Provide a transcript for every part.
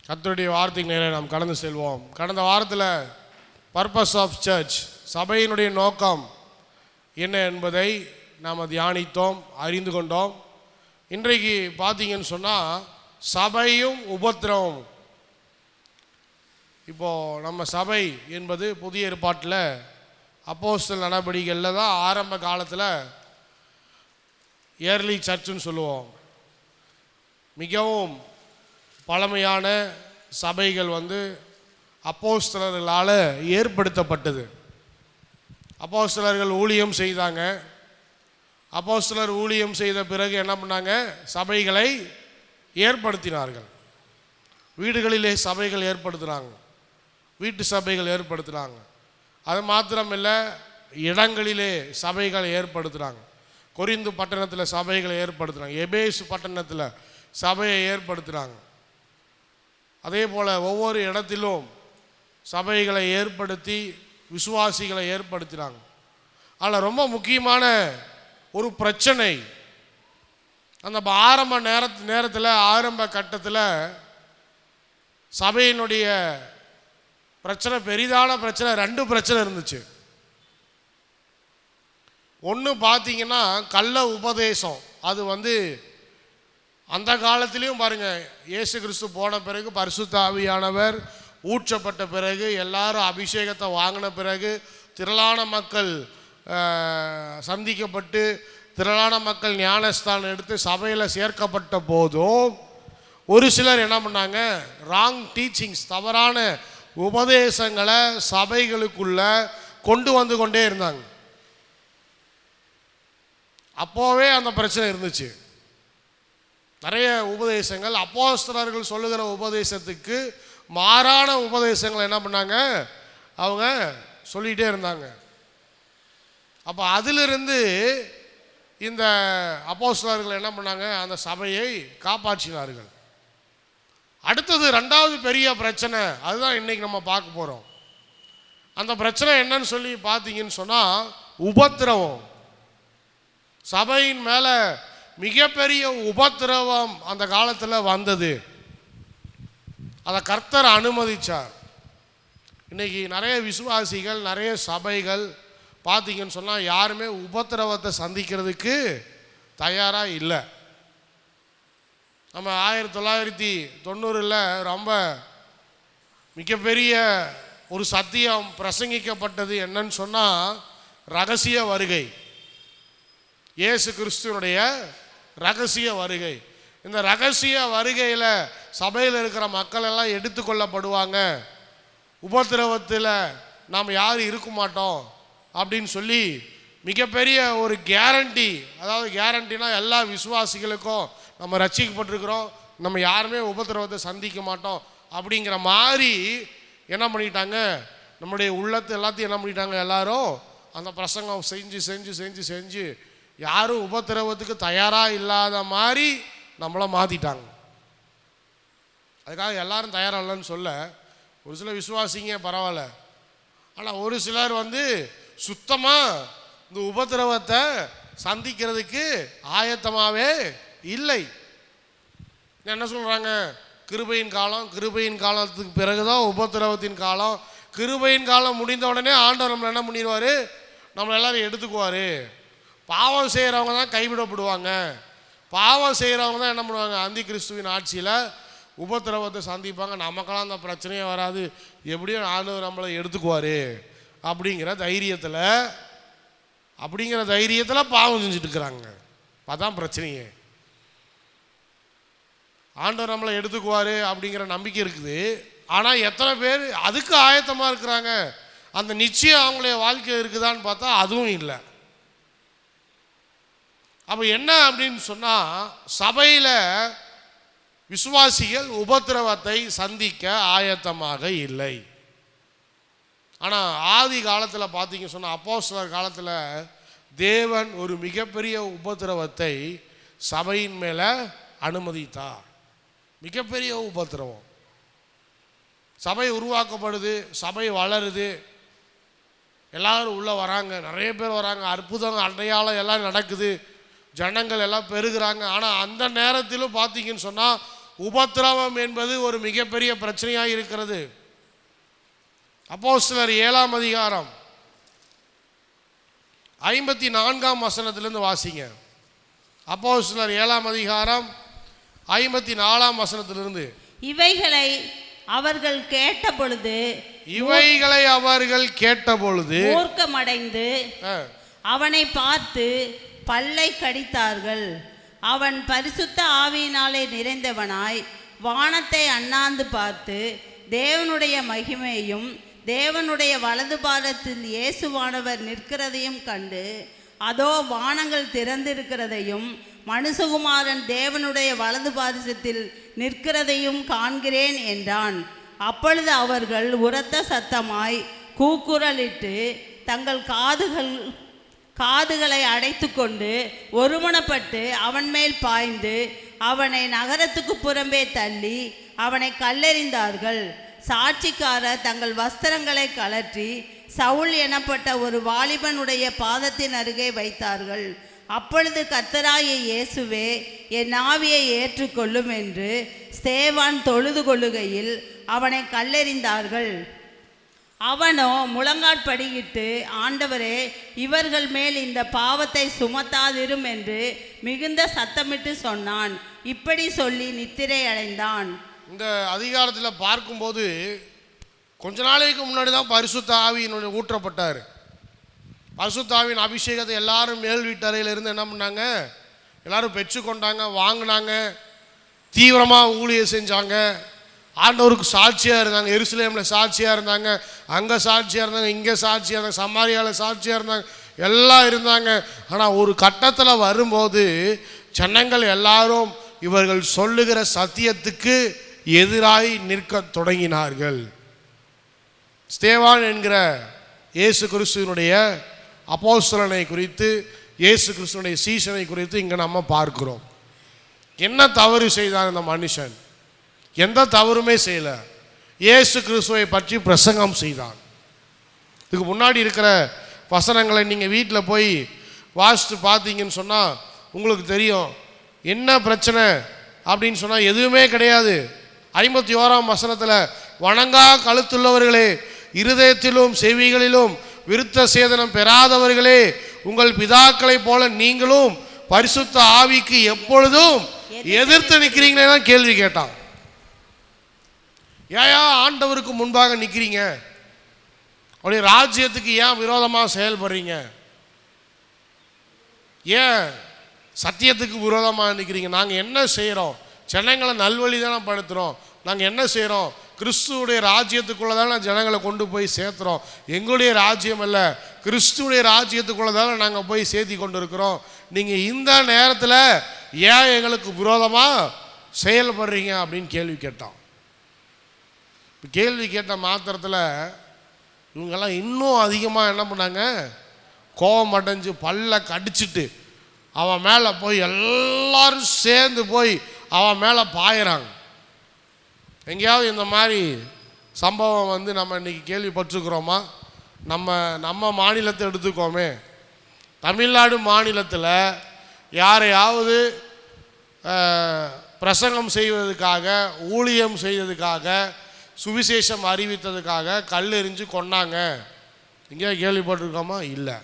கர்த்தருடைய வார்த்தைக்கு நேரே நாம் கடந்து செல்வோம். கடந்த வாரத்தில் பர்பஸ் ஆஃப் சர்ச், சபையினுடைய நோக்கம் என்ன என்பதை நாம் தியானித்தோம், அறிந்து கொண்டோம். இன்றைக்கு பார்த்தீங்கன்னு சொன்னால் சபையும் உபத்திரவம். இப்போது நம்ம சபை என்பது புதிய ஏற்பாட்டில் அப்போஸ்தலர் நடவடிக்கைகளில் தான் ஆரம்ப காலத்தில் ஏர்லி சர்ச்சுன்னு சொல்லுவோம். மிகவும் பழமையான சபைகள் அப்போஸ்தலர்களால் ஏற்படுத்தப்பட்டது. அப்போஸ்தலர்கள் ஊழியம் செய்தாங்க. அப்போஸ்தலர் ஊழியம் செய்த பிறகு என்ன பண்ணாங்க? சபைகளை ஏற்படுத்தினார்கள். வீடுகளிலே சபைகள் ஏற்படுத்தினாங்க, வீட்டு சபைகள் ஏற்படுத்தினாங்க. அது மாத்திரமில்லை, இடங்களிலே சபைகளை ஏற்படுத்துகிறாங்க. கொரிந்து பட்டணத்தில் சபைகளை ஏற்படுத்துகிறாங்க, எபேசு பட்டணத்தில் சபையை ஏற்படுத்துகிறாங்க. அதே போல் ஒவ்வொரு இடத்திலும் சபைகளை ஏற்படுத்தி விசுவாசிகளை ஏற்படுத்தினாங்க. அதில் ரொம்ப முக்கியமான ஒரு பிரச்சனை, அந்த ஆரம்ப நேரத்தில் ஆரம்ப கட்டத்தில் சபையினுடைய பிரச்சனை, பெரிதான பிரச்சனை, 2 பிரச்சனை இருந்துச்சு. ஒன்று பார்த்தீங்கன்னா கள்ள உபதேசம். அது அந்த காலத்திலையும் பாருங்கள், இயேசு கிறிஸ்து போன பிறகு, பரிசுத்த ஆவியானவர் ஊற்றப்பட்ட பிறகு, எல்லாரும் அபிஷேகத்தை வாங்கின பிறகு, திரளான மக்கள் சந்திக்கப்பட்டு, திரளான மக்கள் ஞானஸ்தானம் எடுத்து சபையில் சேர்க்கப்பட்ட போதும் ஒரு சிலர் என்ன பண்ணாங்க? ராங் டீச்சிங்ஸ், தவறான உபதேசங்களை சபைகளுக்குள்ள கொண்டு கொண்டே இருந்தாங்க. அப்போவே அந்த பிரச்சனை இருந்துச்சு. நிறைய உபதேசங்கள், அப்போஸ்தலர்கள் சொல்லுகிற உபதேசத்துக்கு மாறான உபதேசங்கள் என்ன பண்ணாங்க? அவங்க சொல்லிகிட்டே இருந்தாங்க. அப்போ அதிலிருந்து இந்த அப்போஸ்தலர்கள் என்ன பண்ணாங்க? அந்த சபையை காப்பாற்றினார்கள். அடுத்தது 2வது பெரிய பிரச்சனை, அதுதான் இன்னைக்கு நம்ம பார்க்க போகிறோம். அந்த பிரச்சனை என்னன்னு சொல்லி பார்த்தீங்கன்னு சொன்னால் உபத்திரவம். சபையின் மேலே மிகப்பெரிய உபத்திரவம் அந்த காலத்தில் வந்தது. அதை கர்த்தர் அனுமதித்தார். இன்றைக்கி நிறைய விசுவாசிகள், நிறைய சபைகள் பார்த்தீங்கன்னு சொன்னால் யாருமே உபத்திரவத்தை சந்திக்கிறதுக்கு தயாராக இல்லை. நம்ம 1990 ரொம்ப மிகப்பெரிய ஒரு சத்தியம் பிரசங்கிக்கப்பட்டது. என்னன்னு சொன்னால் ரகசிய வருகை, இயேசு கிறிஸ்துவனுடைய ரகசிய வருகை. இந்த ரகசிய வருகையில் சபையில் இருக்கிற மக்கள் எல்லாம் எடுத்துக்கொள்ளப்படுவாங்க, உபத்திரவத்தில் நாம் யாரும் இருக்க மாட்டோம் அப்படின்னு சொல்லி மிகப்பெரிய ஒரு கேரண்டி. அதாவது கேரண்டினா எல்லா விசுவாசிகளுக்கும் நம்ம ரட்சிக்கப்பட்டிருக்கிறோம், நம்ம யாருமே உபத்திரவத்தை சந்திக்க மாட்டோம் அப்படிங்கிற மாதிரி என்ன பண்ணிட்டாங்க? நம்முடைய உள்ளத்தை எல்லாத்தையும் என்ன பண்ணிட்டாங்க? எல்லாரும் அந்த பிரசங்கம் செஞ்சு செஞ்சு செஞ்சு செஞ்சு யாரும் உபத்திரவத்துக்கு தயாராக இல்லாத மாதிரி நம்மளை மாற்றிட்டாங்க. அதுக்காக எல்லாரும் தயாராக இல்லைன்னு சொல்ல, ஒரு சில விசுவாசிங்க பரவாயில்ல, ஆனால் ஒரு சிலர் சுத்தமாக இந்த உபத்திரவத்தை சந்திக்கிறதுக்கு ஆயத்தமாகவே இல்லை. என்ன சொல்கிறாங்க? கிருபையின் காலம், கிருபையின் காலத்துக்கு பிறகுதான் உபத்திரவத்தின் காலம். கிருபையின் காலம் முடிந்த உடனே ஆண்டவர் நம்மளை என்ன பண்ணிடுவார்? நம்மளை எல்லாரும் எடுத்துக்குவார். பாவம் செய்கிறவங்க தான் கைவிடப்படுவாங்க. பாவம் செய்கிறவங்க தான் என்ன பண்ணுவாங்க? அந்தி கிறிஸ்துவின் ஆட்சியில் உபத்திரவத்தை சந்திப்பாங்க. நமக்கெல்லாம் அந்த பிரச்சனையே வராது, எப்படியும் ஆண்டவர் நம்மளை எடுத்துக்குவார் அப்படிங்கிற தைரியத்தில் பாவம் செஞ்சுட்டு இருக்கிறாங்க. அதான் பிரச்சனையே. ஆண்டவர் நம்மளை எடுத்துக்குவார் அப்படிங்கிற நம்பிக்கை இருக்குது, ஆனால் எத்தனை பேர் அதுக்கு ஆயத்தமாக இருக்கிறாங்க? அந்த நிச்சயம் அவங்களுடைய வாழ்க்கை இருக்குதான்னு பார்த்தா அதுவும் இல்லை. அப்போ என்ன அப்படின்னு சொன்னால், சபையில் விசுவாசிகள் உபத்திரவத்தை சந்திக்க ஆயத்தமாக இல்லை. ஆனால் ஆதி காலத்தில் பார்த்தீங்க சொன்னால், அப்போஸ்தலர் காலத்தில் தேவன் ஒரு மிகப்பெரிய உபத்திரவத்தை சபையின் மேலே அனுமதித்தார். மிகப்பெரிய உபத்திரவம். சபை உருவாக்கப்படுது, சபை வளருது, எல்லாரும் உள்ளே வராங்க, நிறைய பேர் வராங்க, அற்புதம் அடையாளம் எல்லாம் நடக்குது, ஜனங்கள் எல்லாம் பெருகிறாங்க. ஆனால் அந்த நேரத்திலும் பார்த்தீங்கன்னு சொன்னால் உபத்திரவம் என்பது ஒரு மிகப்பெரிய பிரச்சனையாக இருக்கிறது. அப்போஸ்தலர் 7ஆம் அதிகாரம் 54ஆம் வசனத்திலிருந்து வாசிங்க. அப்போஸ்தலர் 7ஆம் அதிகாரம் 54ஆம் வசனத்திலிருந்து. இவைகளை அவர்கள் கேட்டபொழுது மூர்க்கமடைந்து அவனை பார்த்து பல்லை கடித்தார்கள். அவன் பரிசுத்த ஆவியினாலே நிறைந்தவனாய் வானத்தை அண்ணாந்து பார்த்து தேவனுடைய மகிமையையும் தேவனுடைய வலது பாதத்தில் இயேசுவானவர் நிற்கிறதையும் கண்டு, அதோ வானங்கள் திறந்திருக்கிறதையும் மனுஷகுமாரன் தேவனுடைய வலது பாதத்தில் நிற்கிறதையும் காண்கிறேன் என்றான். அப்பொழுது அவர்கள் உரத்த சத்தமாய் கூக்குரலிட்டு தங்கள் காதுகளை அடைத்து கொண்டு ஒருமனப்பட்டு அவன் மேல் பாய்ந்து அவனை நகரத்துக்கு புறம்பே தள்ளி அவனை கல்லெறிந்தார்கள். சாட்சிக்காரர் தங்கள் வஸ்திரங்களை கலற்றி சவுல் எனப்பட்ட ஒரு வாலிபனுடைய பாதத்தின் அருகே வைத்தார்கள். அப்பொழுது கர்த்தராகிய இயேசுவே, என் ஆவியை ஏற்றுக்கொள்ளும் என்று ஸ்தேவான் தொழுது கொள்ளுகையில் அவனை கல்லெறிந்தார்கள். அவனோ முழங்காற்படியிட்டு, ஆண்டவரே, இவர்கள் மேல் இந்த பாவத்தை சுமத்தாதிரும் என்று மிகுந்த சத்தமிட்டு சொன்னான். இப்படி சொல்லி நித்திரை அடைந்தான். இந்த அதிகாரத்தில் பார்க்கும்போது கொஞ்ச நாளைக்கு முன்னாடி தான் பரிசுத்த ஆவியினுடைய ஊற்றப்பட்டார். பரிசுத்த ஆவியின் அபிஷேகத்தை எல்லாரும் மேல் வீட்டறையில் இருந்து என்ன பண்ணாங்க, எல்லாரும் பெற்றுக்கொண்டாங்க, வாங்கினாங்க, தீவிரமாக ஊழியம் செஞ்சாங்க, ஆண்டவருக்கு சாட்சியாக இருந்தாங்க. எருசலேமில் சாட்சியாக இருந்தாங்க, அங்கே சாட்சியாக இருந்தாங்க, இங்கே சாட்சியாக இருந்தாங்க, சமாரியாவில் சாட்சியாக இருந்தாங்க, எல்லாம் இருந்தாங்க. ஆனால் ஒரு கட்டத்தில் வரும்போது ஜனங்கள் எல்லாரும் இவர்கள் சொல்லுகிற சத்தியத்துக்கு எதிராய் நிற்க தொடங்கினார்கள். ஸ்தேவான் என்கிற இயேசு கிறிஸ்துவினுடைய அப்போஸ்தலனை குறித்து, இயேசு கிறிஸ்துவனுடைய சீஷனை குறித்து இங்கே நம்ம பார்க்கிறோம். என்ன தவறு செய்தான் இந்த மனுஷன்? எந்த தவறுமே செய்யலை. இயேசு கிறிஸ்துவை பற்றி பிரசங்கம் செய்தான். இதுக்கு முன்னாடி இருக்கிற வசனங்களை நீங்கள் வீட்டில் போய் வாசித்து பார்த்தீங்கன்னு சொன்னால் உங்களுக்கு தெரியும். என்ன பிரச்சனை அப்படின்னு சொன்னால் எதுவுமே கிடையாது. 51ஆம் வசனத்தில், வணங்கா கழுத்துள்ளவர்களே, இருதயத்திலும் செவிகளிலும் விருத்த சேதனம் பெறாதவர்களே, உங்கள் பிதாக்களை போல நீங்களும் பரிசுத்த ஆவிக்கு எப்பொழுதும் எதிர்த்து நிற்கிறீங்களே தான் கேள்வி கேட்டான். ஏயா ஆண்டவருக்கு முன்பாக நிற்கிறீங்க? அவருடைய ராஜ்யத்துக்கு ஏன் விரோதமாக செயல்படுறீங்க? ஏன் சத்தியத்துக்கு விரோதமாக நிற்கிறீங்க? நாங்கள் என்ன செய்கிறோம்? ஜனங்களை நல்வழி தானே படுத்துகிறோம். நாங்கள் என்ன செய்கிறோம்? கிறிஸ்துவுடைய ராஜ்யத்துக்குள்ளே தானே ஜனங்களை கொண்டு போய் சேர்த்துறோம். எங்களுடைய ராஜ்யம் அல்ல, கிறிஸ்துவுடைய ராஜ்யத்துக்குள்ளே தானே நாங்கள் போய் சேர்த்தி கொண்டு இருக்கிறோம். நீங்கள் இந்த நேரத்தில் ஏன் எங்களுக்கு விரோதமாக செயல்படுறீங்க அப்படின்னு கேள்வி கேட்டான். கேள்வி கேட்ட மாத்திரத்தில் இவங்கெல்லாம் இன்னும் அதிகமாக என்ன பண்ணாங்க, கோபம் அடைஞ்சு பல்ல கடிச்சிட்டு அவன் மேலே போய் எல்லாரும் சேர்ந்து போய் அவன் மேலே பாயிறாங்க. எங்கேயாவது இந்த மாதிரி சம்பவம் வந்து நம்ம இன்றைக்கி கேள்விப்பட்டிருக்கிறோமா? நம்ம மாநிலத்தை எடுத்துக்கோமே. தமிழ்நாடு மாநிலத்தில் யாரையாவது பிரசங்கம் செய்வதற்காக, ஊழியம் செய்வதற்காக, சுவிசேஷம் அறிவித்ததுக்காக கல் எறிஞ்சு கொண்டாங்க, எங்கேயாவது கேள்விப்பட்டிருக்கோமா? இல்லை.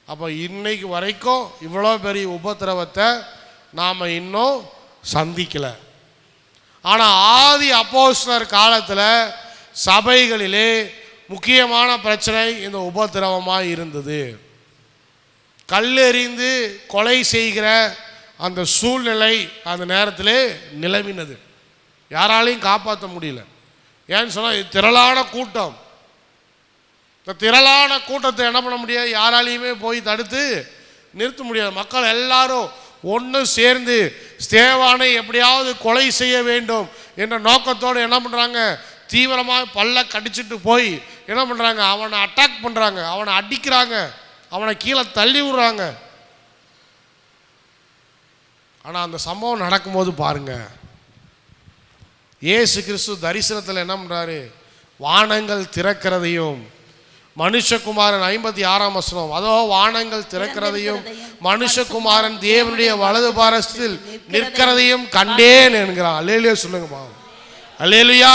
அப்போ இன்னைக்கு வரைக்கும் இவ்வளோ பெரிய உபத்திரவத்தை நாம் இன்னும் சந்திக்கலை. ஆனால் ஆதி அப்போஸ்தலர் காலத்தில் சபைகளிலே முக்கியமான பிரச்சனை இந்த உபத்திரவமாக இருந்தது. கல்லெறிந்து கொலை செய்கிற அந்த சூழ்நிலை அந்த நேரத்திலே நிலவினது. யாராலையும் காப்பாற்ற முடியல. ஏன்னு சொன்னால் இது திரளான கூட்டம். இந்த திரளான கூட்டத்தை என்ன பண்ண முடியாது, யாராலையுமே போய் தடுத்து நிறுத்த முடியாது. மக்கள் எல்லாரும் ஒன்று சேர்ந்து ஸ்தேவானை எப்படியாவது கொலை செய்ய வேண்டும் என்ற நோக்கத்தோடு என்ன பண்ணுறாங்க, தீவிரமாக பல்ல கடிச்சிட்டு போய் என்ன பண்ணுறாங்க, அவனை அட்டாக் பண்ணுறாங்க, அவனை அடிக்கிறாங்க, அவனை கீழே தள்ளி விடுறாங்க. ஆனால் அந்த சம்பவம் நடக்கும்போது பாருங்க, இயேசு கிறிஸ்து தரிசனத்தில் என்ன பண்ணுறாரு, வானங்கள் திறக்கிறதையும் மனுஷகுமாரன் 56ஆம் வசனம், அதோ வானங்கள் திறக்கிறதையும் மனுஷகுமாரன் தேவனுடைய வலது பாரசத்தில் நிற்கிறதையும் கண்டேன் என்கிறான். அல்லேலூயா சொல்லுங்கப்பா, அல்லேலூயா.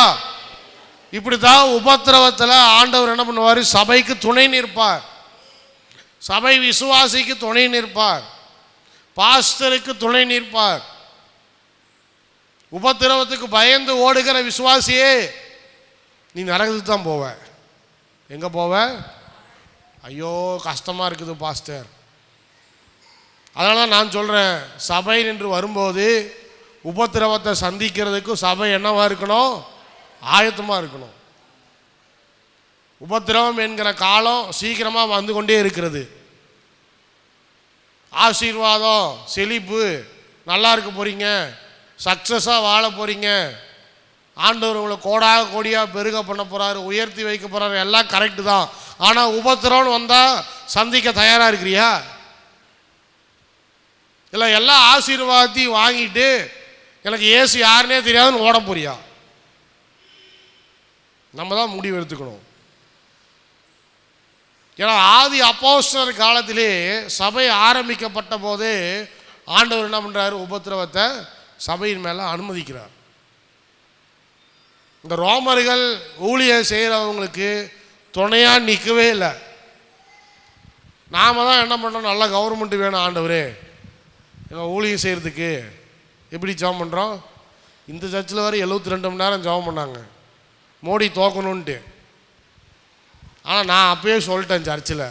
இப்படித்தான் உபத்திரவத்தில் ஆண்டவர் என்ன பண்ணுவார்? சபைக்கு துணை நிற்பார், சபை விசுவாசிக்கு துணை நிற்பார், பாஸ்டருக்கு துணை நிற்பார். உபத்திரவத்துக்கு பயந்து ஓடுகிற விசுவாசியே, நீ நரகத்துக்கு தான் போவ. எங்கே போவ? ஐயோ கஷ்டமாக இருக்குது பாஸ்டர். அதனால நான் சொல்கிறேன், சபை என்று வரும்போது உபத்திரவத்தை சந்திக்கிறதுக்கு சபை என்னவா இருக்கணும்? ஆயத்தமாக இருக்கணும். உபத்திரவம் என்கிற காலம் சீக்கிரமாக வந்து கொண்டே இருக்கிறது. ஆசீர்வாதம், செழிப்பு, நல்லா இருக்க போகிறீங்க, சக்ஸஸாக வாழ போகிறீங்க, ஆண்டவர் உங்களை கோடாக கோடியாக பெருக பண்ண போகிறாரு, உயர்த்தி வைக்க போகிறாரு, எல்லாம் கரெக்டு தான். ஆனால் உபத்திரவம்னு வந்தால் சந்திக்க தயாராக இருக்கிறியா? இல்லை எல்லா ஆசீர்வாதத்தையும் வாங்கிட்டு எனக்கு இயேசு யாருன்னே தெரியாதுன்னு ஓட போறியா? நம்ம தான் முடிவு எடுத்துக்கணும். ஏன்னா ஆதி அப்போஸ்தலர் காலத்திலே சபை ஆரம்பிக்கப்பட்ட போதே ஆண்டவர் என்ன பண்ணுறாரு? உபத்திரவத்தை சபையின் மேலே அனுமதிக்கிறார். இந்த ரோமர்கள் ஊழியம் செய்கிறவங்களுக்கு துணையாக நிற்கவே இல்லை. நாம் தான் என்ன பண்ணோம்? நல்ல கவர்மெண்ட் வேணும் ஆண்டவரே எங்கள் ஊழியம் செய்கிறதுக்கு. எப்படி ஜெபம் பண்ணுறோம்? இந்த சர்ச்சில் வரை 72 மணி நேரம் ஜெபம் பண்ணாங்க மோடி தோக்கணுன்ட்டு. ஆனால் நான் அப்பயே சொல்லிட்டேன் சர்ச்சில்,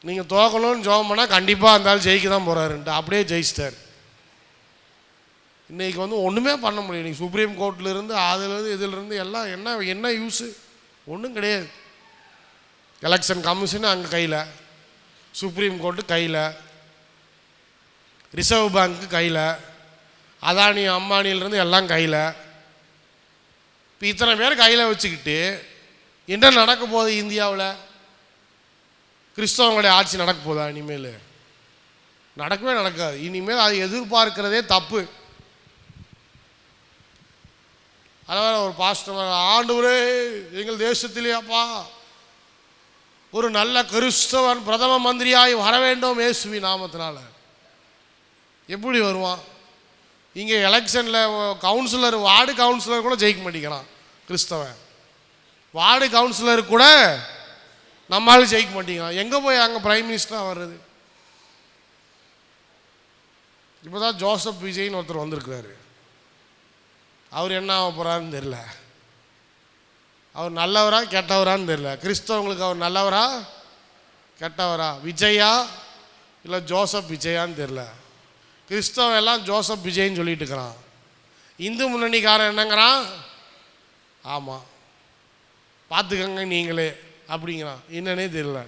நீங்கள் தோக்கணும்னு ஜெபம் பண்ணால் கண்டிப்பாக இருந்தாலும் ஜெயிக்க தான் போகிறாருன்ட்டு. அப்படியே ஜெயிச்சிட்டார். இன்றைக்கி வந்து ஒன்றுமே பண்ண முடியும். இன்றைக்கி சுப்ரீம் கோர்ட்லேருந்து அதுலேருந்து இதிலிருந்து எல்லாம் என்ன யூஸு? ஒன்றும் கிடையாது. எலெக்ஷன் கமிஷன் அங்கே கையில், சுப்ரீம் கோர்ட்டு கையில், ரிசர்வ் பேங்க்கு கையில், அதானி அம்பானியிலேருந்து எல்லாம் கையில். இப்போ இத்தனை பேர் கையில் வச்சுக்கிட்டு என்ன நடக்க போகுது இந்தியாவில்? கிறிஸ்தவங்களுடைய ஆட்சி நடக்க போதா? இனிமேல் நடக்கவே நடக்காது. இனிமேல் அது எதிர்பார்க்கிறதே தப்பு. அதாவது ஒரு பாஸ்டர், ஆண்டவரே எங்கள் தேசத்திலேயாப்பா ஒரு நல்ல கிறிஸ்தவன் பிரதம மந்திரியாய் வர வேண்டும் இயேசுவி நாமத்தினால. எப்படி வருவான்? இங்கே எலெக்ஷனில் கவுன்சிலர், வார்டு கவுன்சிலர் கூட ஜெயிக்க மாட்டேங்கிறான் கிறிஸ்தவன். வார்டு கவுன்சிலர் கூட நம்மளால ஜெயிக்க மாட்டேங்கிறான். எங்கே போய் அங்கே பிரைம் மினிஸ்டராக வர்றது? இப்போ தான் ஜோசப் விஜய்னு ஒருத்தர் வந்திருக்கிறாரு. அவர் என்ன ஆக போகிறாருன்னு தெரில. அவர் நல்லவரா கெட்டவரான்னு தெரில. கிறிஸ்தவங்களுக்கு அவர் நல்லவரா கெட்டவரா? விஜயா இல்லை ஜோசப் விஜயான்னு தெரில. கிறிஸ்தவன் எல்லாம் ஜோசப் விஜய்ன்னு சொல்லிட்டு இருக்கிறான். இந்து முன்னணிக்காரன் என்னங்கிறான்? ஆமாம் பார்த்துக்கங்க நீங்களே அப்படிங்கிறான். என்னன்னே தெரியல.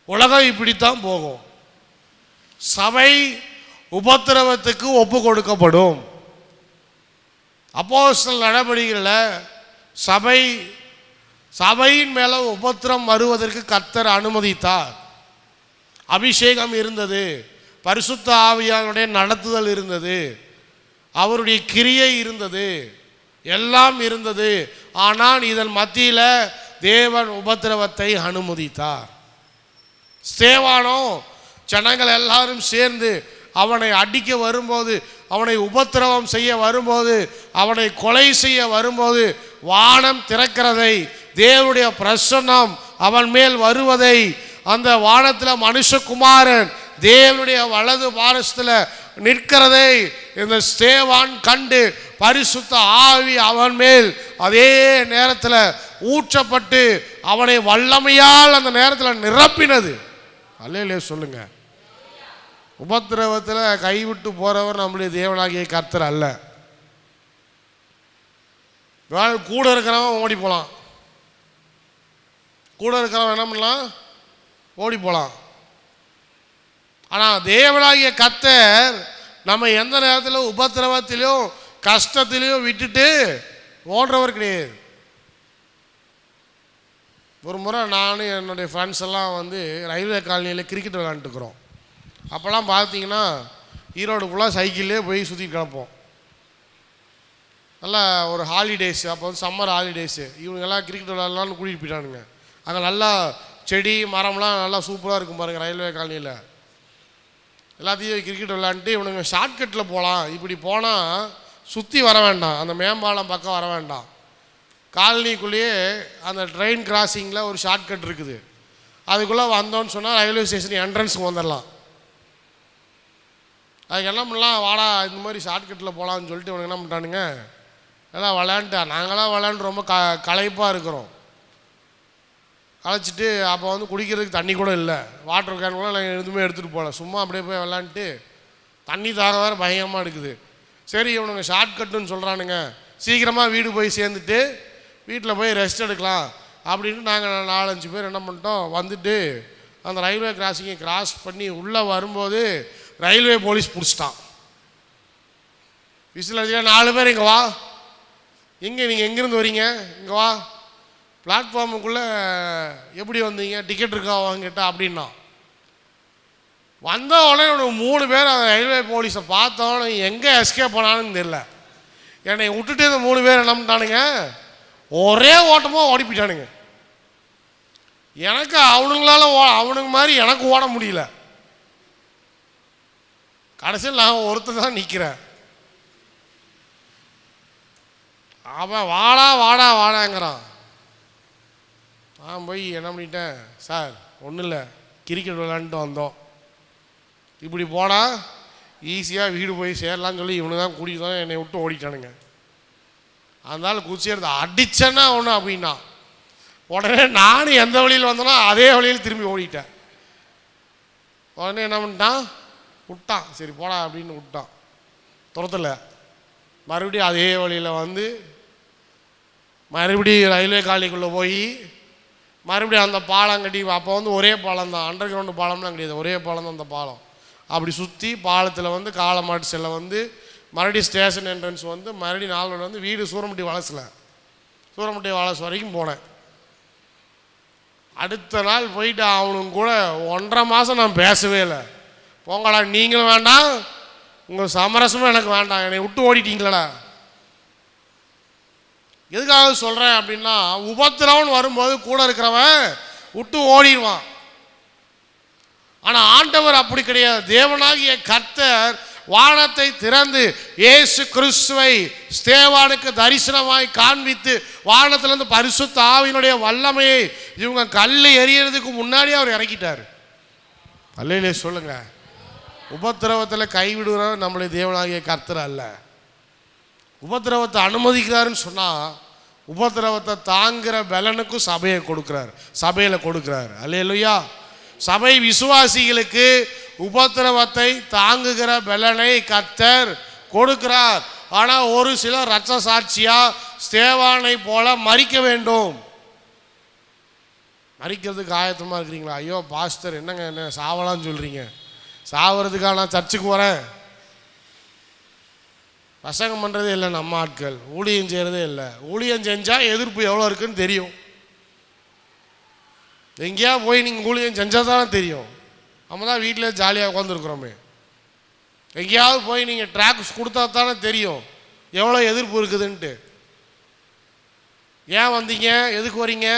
உலகம் இப்படித்தான் போகும். சபை உபத்திரவத்துக்கு ஒப்பு கொடுக்கப்படும். அப்போஸ்தலர் நடவடிக்கைகளில் சபையின் மேலே உபத்திரம் வருவதற்கு கர்த்தர் அனுமதித்தார். அபிஷேகம் இருந்தது, பரிசுத்த ஆவியானுடைய நடத்துதல் இருந்தது, அவருடைய கிரியை இருந்தது, எல்லாம் இருந்தது. ஆனால் இதன் மத்தியில் தேவன் உபத்திரவத்தை அனுமதித்தார். ஸ்தேவானோ ஜனங்கள் எல்லாரும் சேர்ந்து அவனை அடிக்க வரும்போது, அவனை உபத்திரவம் செய்ய வரும்போது, அவனை கொலை செய்ய வரும்போது வானம் திறக்கிறதை, தேவனுடைய பிரசன்னம் அவன் மேல் வருவதை, அந்த வானத்தில் மனுஷகுமாரன் தேவனுடைய வலது பாரசத்தில் நிற்கிறதை இந்த ஸ்தேவான் கண்டு பரிசுத்த ஆவி அவன் மேல் அதே நேரத்தில் ஊற்றப்பட்டு அவனை வல்லமையால் அந்த நேரத்தில் நிரப்பினது. அல்லேலூயா சொல்லுங்க. உபத்திரவத்தில் கைவிட்டு போறவர் நம்முடைய தேவனாகிய கர்த்தர் அல்ல. கூட இருக்கிறவன் ஓடி போகலாம், கூட இருக்கிறவன் என்ன பண்ணலாம்? ஓடி போகலாம். ஆனால் தேவனாகிய கர்த்தர் நம்ம எந்த நேரத்தில் உபத்திரவத்திலையும் கஷ்டத்திலையும் விட்டுட்டு ஓடுறவர் கிடையாது. ஒரு முறை நானும் என்னுடைய ஃப்ரெண்ட்ஸ் எல்லாம் வந்து ரயில்வே காலனியில் கிரிக்கெட் விளையாண்டுக்கிறோம். அப்போல்லாம் பார்த்தீங்கன்னா ஈரோடு ஃபுல்லாக சைக்கிள்லேயே போய் சுற்றி கிடப்போம். நல்லா ஒரு ஹாலிடேஸு, அப்போ வந்து சம்மர் ஹாலிடேஸு, இவங்கெல்லாம் கிரிக்கெட் விளையாடலான்னு கூட்டிகிட்டு போயிட்டானுங்க. அங்கே நல்லா செடி மரம்லாம் நல்லா சூப்பராக இருக்கும் பாருங்கள். ரயில்வே காலனியில் எல்லாத்தையும் கிரிக்கெட் விளையாண்டுட்டு இவனுங்க ஷார்ட்கட்டில் போகலாம், இப்படி போனால் சுற்றி வர வேண்டாம், அந்த மேம்பாலம் பக்கம் வர வேண்டாம், காலனிக்குள்ளேயே அந்த ட்ரெயின் கிராசிங்கில் ஒரு ஷார்ட்கட் இருக்குது, அதுக்குள்ளே வந்தோன்னு சொன்னால் ரயில்வே ஸ்டேஷன் என்ட்ரன்ஸுக்கு வந்துடலாம். அதுக்கு என்ன பண்ணலாம், வாடா இந்த மாதிரி ஷார்ட்கட்டில் போகலான்னு சொல்லிட்டு இவனுக்கு என்ன பண்ணிட்டானுங்க, எல்லாம் விளையாண்டுட்டா. நாங்களாம் விளையாண்டு ரொம்ப களைப்பாக இருக்கிறோம். களைச்சிட்டு அப்போ வந்து குடிக்கிறதுக்கு தண்ணி கூட இல்லை, வாட்டர் கேன் கூட நாங்கள் எதுவுமே எடுத்துகிட்டு போகல, சும்மா அப்படியே போய் விளையாண்டுட்டு தண்ணி தாக வேறு பயங்கரமாக இருக்குது. சரி இவனுங்க ஷார்ட்கட்டுன்னு சொல்கிறானுங்க, சீக்கிரமாக வீடு போய் சேர்ந்துட்டு வீட்டில் போய் ரெஸ்ட் எடுக்கலாம் அப்படின்னு நாங்கள் 4-5 பேர் என்ன பண்ணிட்டோம், வந்துட்டு அந்த ரயில்வே கிராசிங்கை கிராஸ் பண்ணி உள்ளே வரும்போது ரயில்வே போலீஸ் பிடிச்சிட்டான். விசில் அடிச்சா 4 பேர் இங்கே வா, எங்கே நீங்கள் எங்கேருந்து வரீங்க, இங்கே வா, பிளாட்ஃபார்முக்குள்ளே எப்படி வந்தீங்க, டிக்கெட் இருக்கா வாங்கிட்டா அப்படின்னா. வந்த உடனே 3 பேர் அந்த ரயில்வே போலீஸை பார்த்தோன்னே எங்கே எஸ்கேப் பண்ணான்னு தெரியல, என்னை விட்டுட்டு இந்த 3 பேர் என்ன பண்ணிட்டானுங்க, ஒரே ஓட்டமாக ஓடி போயிட்டானுங்க. எனக்கு அவனுங்க மாதிரி எனக்கு ஓட முடியல. கடைசியில் நான் ஒருத்தர் தான் நிற்கிறேன். அவன் வாடா வாடா வாடாங்கிறான். நான் போய் என்ன பண்ணிட்டேன், சார் ஒன்றும் இல்லை, கிரிக்கெட் விளையாண்டுட்டு வந்தோம், இப்படி போனால் ஈஸியாக வீடு போய் சேரலான்னு சொல்லி இவனு தான் கூட்டிகிட்டு தான் என்னை விட்டு ஓடிட்டானுங்க. அதனால குச்சி எடுத்து அடிச்சேன்னா ஒன்று அப்படின்னா, உடனே நானும் எந்த வழியில் வந்தேனோ அதே வழியில் திரும்பி ஓடிட்டேன். உடனே என்ன பண்ணிட்டான், விட்டான், சரி போடா அப்படின்னு விட்டான், துரத்தில். மறுபடியும் அதே வழியில் வந்து மறுபடியும் ரயில்வே காலனிக்குள்ளே போய் மறுபடியும் அந்த பாலம் கட்டி, அப்போ வந்து ஒரே பாலம் தான், அண்டர் கிரவுண்டு பாலம்லாம் கிடையாது, ஒரே பாலம் தான் அந்த பாலம். அப்படி சுற்றி பாலத்தில் வந்து காலமாட்டு செல்ல வந்து மறுபடியும் ஸ்டேஷன் என்ட்ரன்ஸ் வந்து மறுபடியும் 4 வந்து வீடு சூரமட்டி வளசில், சூரமட்டி வளசு வரைக்கும் போனேன். அடுத்த நாள் போயிட்டு அவனுங்க கூட 1.5 மாதம் நான் பேசவே இல்லை. போங்கடா நீங்களும் வேண்டாம், உங்கள் சமரசமும் எனக்கு வேண்டாம், என்னை விட்டு ஓடிட்டீங்களடா. எதுக்காக சொல்கிறேன் அப்படின்னா, உபத்திரவன் வரும்போது கூட இருக்கிறவன் விட்டு ஓடிடுவான். ஆனால் ஆண்டவர் அப்படி கிடையாது. தேவனாகிய கர்த்தர் வானத்தை திறந்து இயேசு கிறிஸ்துவை ஸ்தேவானுக்கு தரிசனமாய் காண்பித்து வானத்திலிருந்து பரிசுத்த ஆவியினுடைய வல்லமையை இவங்க கல் எறியறதுக்கு முன்னாடி அவர் இறக்கிட்டார். அல்லேலே சொல்லுங்க. உபத்திரவத்தில் கைவிடுறவர் நம்முடைய தேவனாகிய கர்த்தர் அல்ல. உபத்திரவத்தை அனுமதிக்கிறாருன்னு சொன்னால் உபத்திரவத்தை தாங்குகிற பலனுக்கும் சபையை கொடுக்குறார், சபையில் கொடுக்குறார். அல்லேலூயா. சபை விசுவாசிகளுக்கு உபத்திரவத்தை தாங்குகிற பலனை கர்த்தர் கொடுக்கிறார். ஆனால் ஒரு சிலர் இரத்த சாட்சியா ஸ்தேவானை போல மரிக்க வேண்டும். மரிக்கிறதுக்கு ஆயத்தமாக இருக்கிறீங்களா? ஐயோ பாஸ்டர் என்னங்க என்ன சாவலான்னு சொல்கிறீங்க? சாவறதுக்காக நான் சர்ச்சுக்கு வரேன், பிரசங்கம் பண்ணுறதே இல்லை, நம்ம ஆட்கள் ஊழியம் செய்கிறதே இல்லை. ஊழியம் செஞ்சால் எதிர்ப்பு எவ்வளோ இருக்குன்னு தெரியும். எங்கேயா போய் நீங்கள் ஊழியம் செஞ்சால் தானே தெரியும். நம்ம தான் வீட்டில் ஜாலியாக உட்காந்துருக்குறோமே. எங்கேயாவது போய் நீங்கள் ட்ராக்ஸ் கொடுத்தா தானே தெரியும் எவ்வளோ எதிர்ப்பு இருக்குதுன்ட்டு. ஏன் வந்தீங்க, எதுக்கு வரீங்க,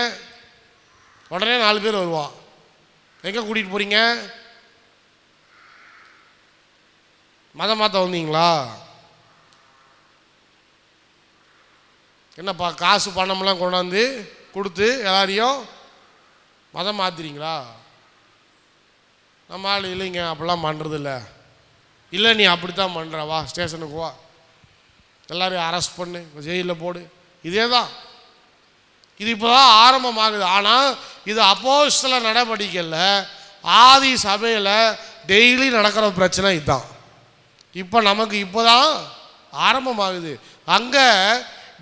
உடனே 4 பேர் வருவான். எங்கே கூட்டிகிட்டு போகிறீங்க, மதம் மாற்ற வந்தீங்களா, என்னப்பா காசு பணம்லாம் கொண்டாந்து கொடுத்து எல்லாரையும் மதம் மாற்றுறீங்களா? நம்ம ஆள் இல்லைங்க அப்படிலாம் பண்ணுறது இல்லை. இல்லை நீ அப்படித்தான் பண்ணுற, வா ஸ்டேஷனுக்கு வா, எல்லோரையும் அரெஸ்ட் பண்ணு, ஜெயிலில் போடு. இதே தான். இது இப்போ தான் ஆரம்பமாகுது. ஆனால் இது அப்போஸ்தல நடவடிக்கையில் ஆதி சபையில் டெய்லி நடக்கிற பிரச்சனை இதுதான். இப்போ நமக்கு இப்போ தான் ஆரம்பமாகுது. அங்கே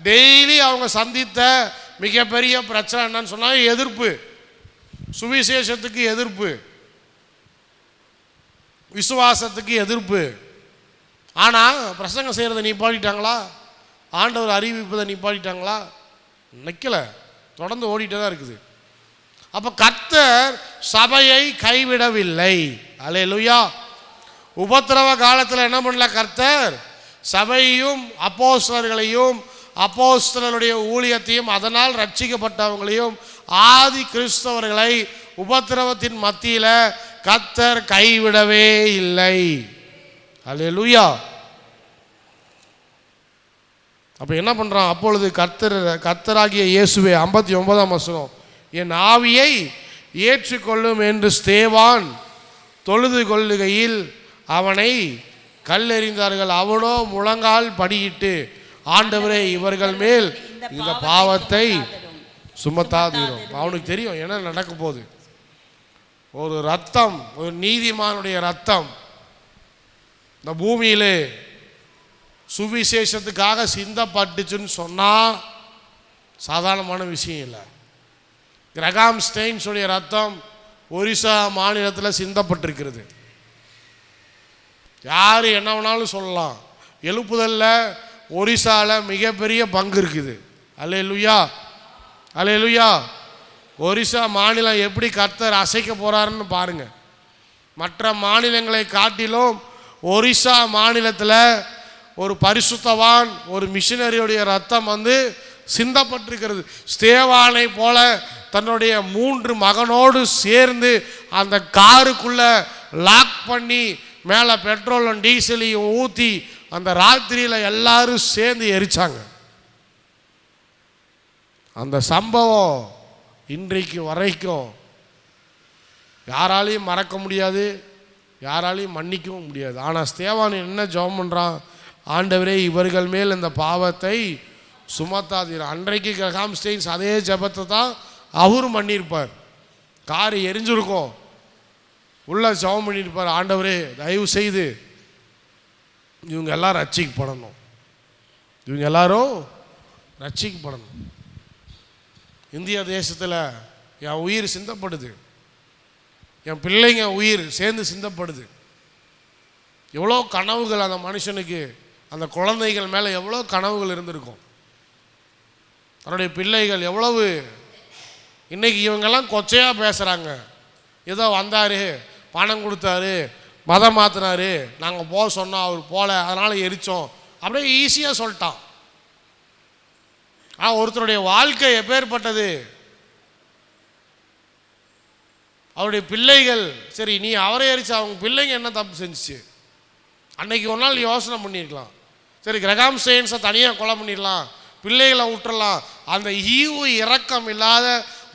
டெய்லி அவங்க சந்தித்த மிகப்பெரிய பிரச்சனை என்னன்னு சொன்னால் எதிர்ப்பு, சுவிசேஷத்துக்கு எதிர்ப்பு, விசுவாசத்துக்கு எதிர்ப்பு. ஆனால் பிரசங்கம் செய்கிறத நிப்பாட்டிட்டாங்களா? ஆண்டவர் அறிவிப்பதை நிப்பாட்டிட்டாங்களா? நிற்கலை, தொடர்ந்து ஓடிட்டே தான் இருக்குது. அப்போ கர்த்தர் சபையை கைவிடவில்லை. அல்லேலூயா. உபத்திரவ காலத்தில் என்ன பண்ணல கர்த்தர்? சபையையும் அப்போஸ்தலர்களையும் அப்போஸ்தலருடைய ஊழியத்தையும் அதனால் ரட்சிக்கப்பட்டவங்களையும் ஆதி கிறிஸ்தவர்களை உபத்திரவத்தின் மத்தியில கர்த்தர் கைவிடவே இல்லை. அல்லேலூயா. அப்ப என்ன பண்றான்? அப்பொழுது கர்த்தராகிய இயேசுவே 59ஆம் வசனம், என் ஆவியை ஏற்றுக்கொள்ளும் என்று ஸ்தேவான் தொழுது கொள்ளுகையில் அவனை கல்லெறிந்தார்கள். அவனோ முழங்கால் படியிட்டு, ஆண்டவரே இவர்கள் மேல் இந்த பாவத்தை சுமத்தாதீரும். அவனுக்கு தெரியும் என்ன நடக்க போகுது. ஒரு ரத்தம், ஒரு நீதிமானுடைய ரத்தம் இந்த பூமியிலே சுவிசேஷத்துக்காக சிந்தப்பட்டுச்சுன்னு சொன்னா சாதாரணமான விஷயம் இல்லை. கிரகாம் ஸ்டெயின்ஸுடைய ரத்தம் ஒரிசா மாநிலத்தில் சிந்தப்பட்டிருக்கிறது. யார் என்ன வேணாலும் சொல்லலாம். எழுப்புதலில் ஒரிசாவில் மிகப்பெரிய பங்கு இருக்குது. அல்லேலூயா, அல்லேலூயா. ஒரிசா மாநிலம் எப்படி கர்த்தர் அசைக்க போறாருன்னு பாருங்க. மற்ற மாநிலங்களை காட்டிலும் ஒரிசா மாநிலத்தில் ஒரு பரிசுத்தவான், ஒரு மிஷினரியுடைய ரத்தம் சிந்தப்பட்டிருக்கிறது. ஸ்தேவானை போல தன்னுடைய 3 மகனோடு சேர்ந்து அந்த காருக்குள்ள லாக் பண்ணி மேலே பெட்ரோலும் டீசலையும் ஊற்றி அந்த ராத்திரியில் எல்லாரும் சேர்ந்து எரிச்சாங்க. அந்த சம்பவம் இன்றைக்கு வரைக்கும் யாராலையும் மறக்க முடியாது, யாராலையும் மன்னிக்கவும் முடியாது. ஆனால் ஸ்தேவான் என்ன ஜெபம் பண்ணுறான்? ஆண்டவரே இவர்கள் மேல் இந்த பாவத்தை சுமத்தாதீர். அன்றைக்கு கிரகாம் ஸ்டெயின்ஸ் அதே ஜெபத்தை தான் அவரும் பண்ணியிருப்பார். கார் எரிஞ்சிருக்கும், உள்ள ஜெபம் பண்ணியிருப்பார், ஆண்டவரே தயவு செய்து இவங்க எல்லாரும் ரட்சிக்கப்படணும், இவங்க எல்லாரும் ரட்சிக்கப்படணும். இந்திய தேசத்தில் என் உயிர் சிந்தப்படுது, என் பிள்ளைங்க உயிர் சேர்ந்து சிந்தப்படுது. எவ்வளோ கனவுகள் அந்த மனுஷனுக்கு, அந்த குழந்தைகள் மேலே எவ்வளோ கனவுகள் இருந்திருக்கும். தன்னுடைய பிள்ளைகள் எவ்வளவு. இன்னைக்கு இவங்கெல்லாம் கொச்சையாக பேசுகிறாங்க. ஏதோ வந்தார், பணம் கொடுத்தாரு, மதம் மாற்றினாரு, நாங்கள் போக சொன்னோம், அவர் போல, அதனால் எரித்தோம், அப்படியே ஈஸியாக சொல்லிட்டான். ஆனால் ஒருத்தருடைய வாழ்க்கை எப்பேற்பட்டது. அவருடைய பிள்ளைகள், சரி நீ அவரை எரிச்சா அவங்க பிள்ளைங்க என்ன தப்பு செஞ்சிச்சு? அன்னைக்கு ஒரு நாள் யோசனை பண்ணியிருக்கலாம். சரி கிரகாம் ஸ்டெயின்ஸை தனியாக கொலை பண்ணிடலாம், பிள்ளைகளை விட்டுறலாம். அந்த ஈவு இரக்கம் இல்லாத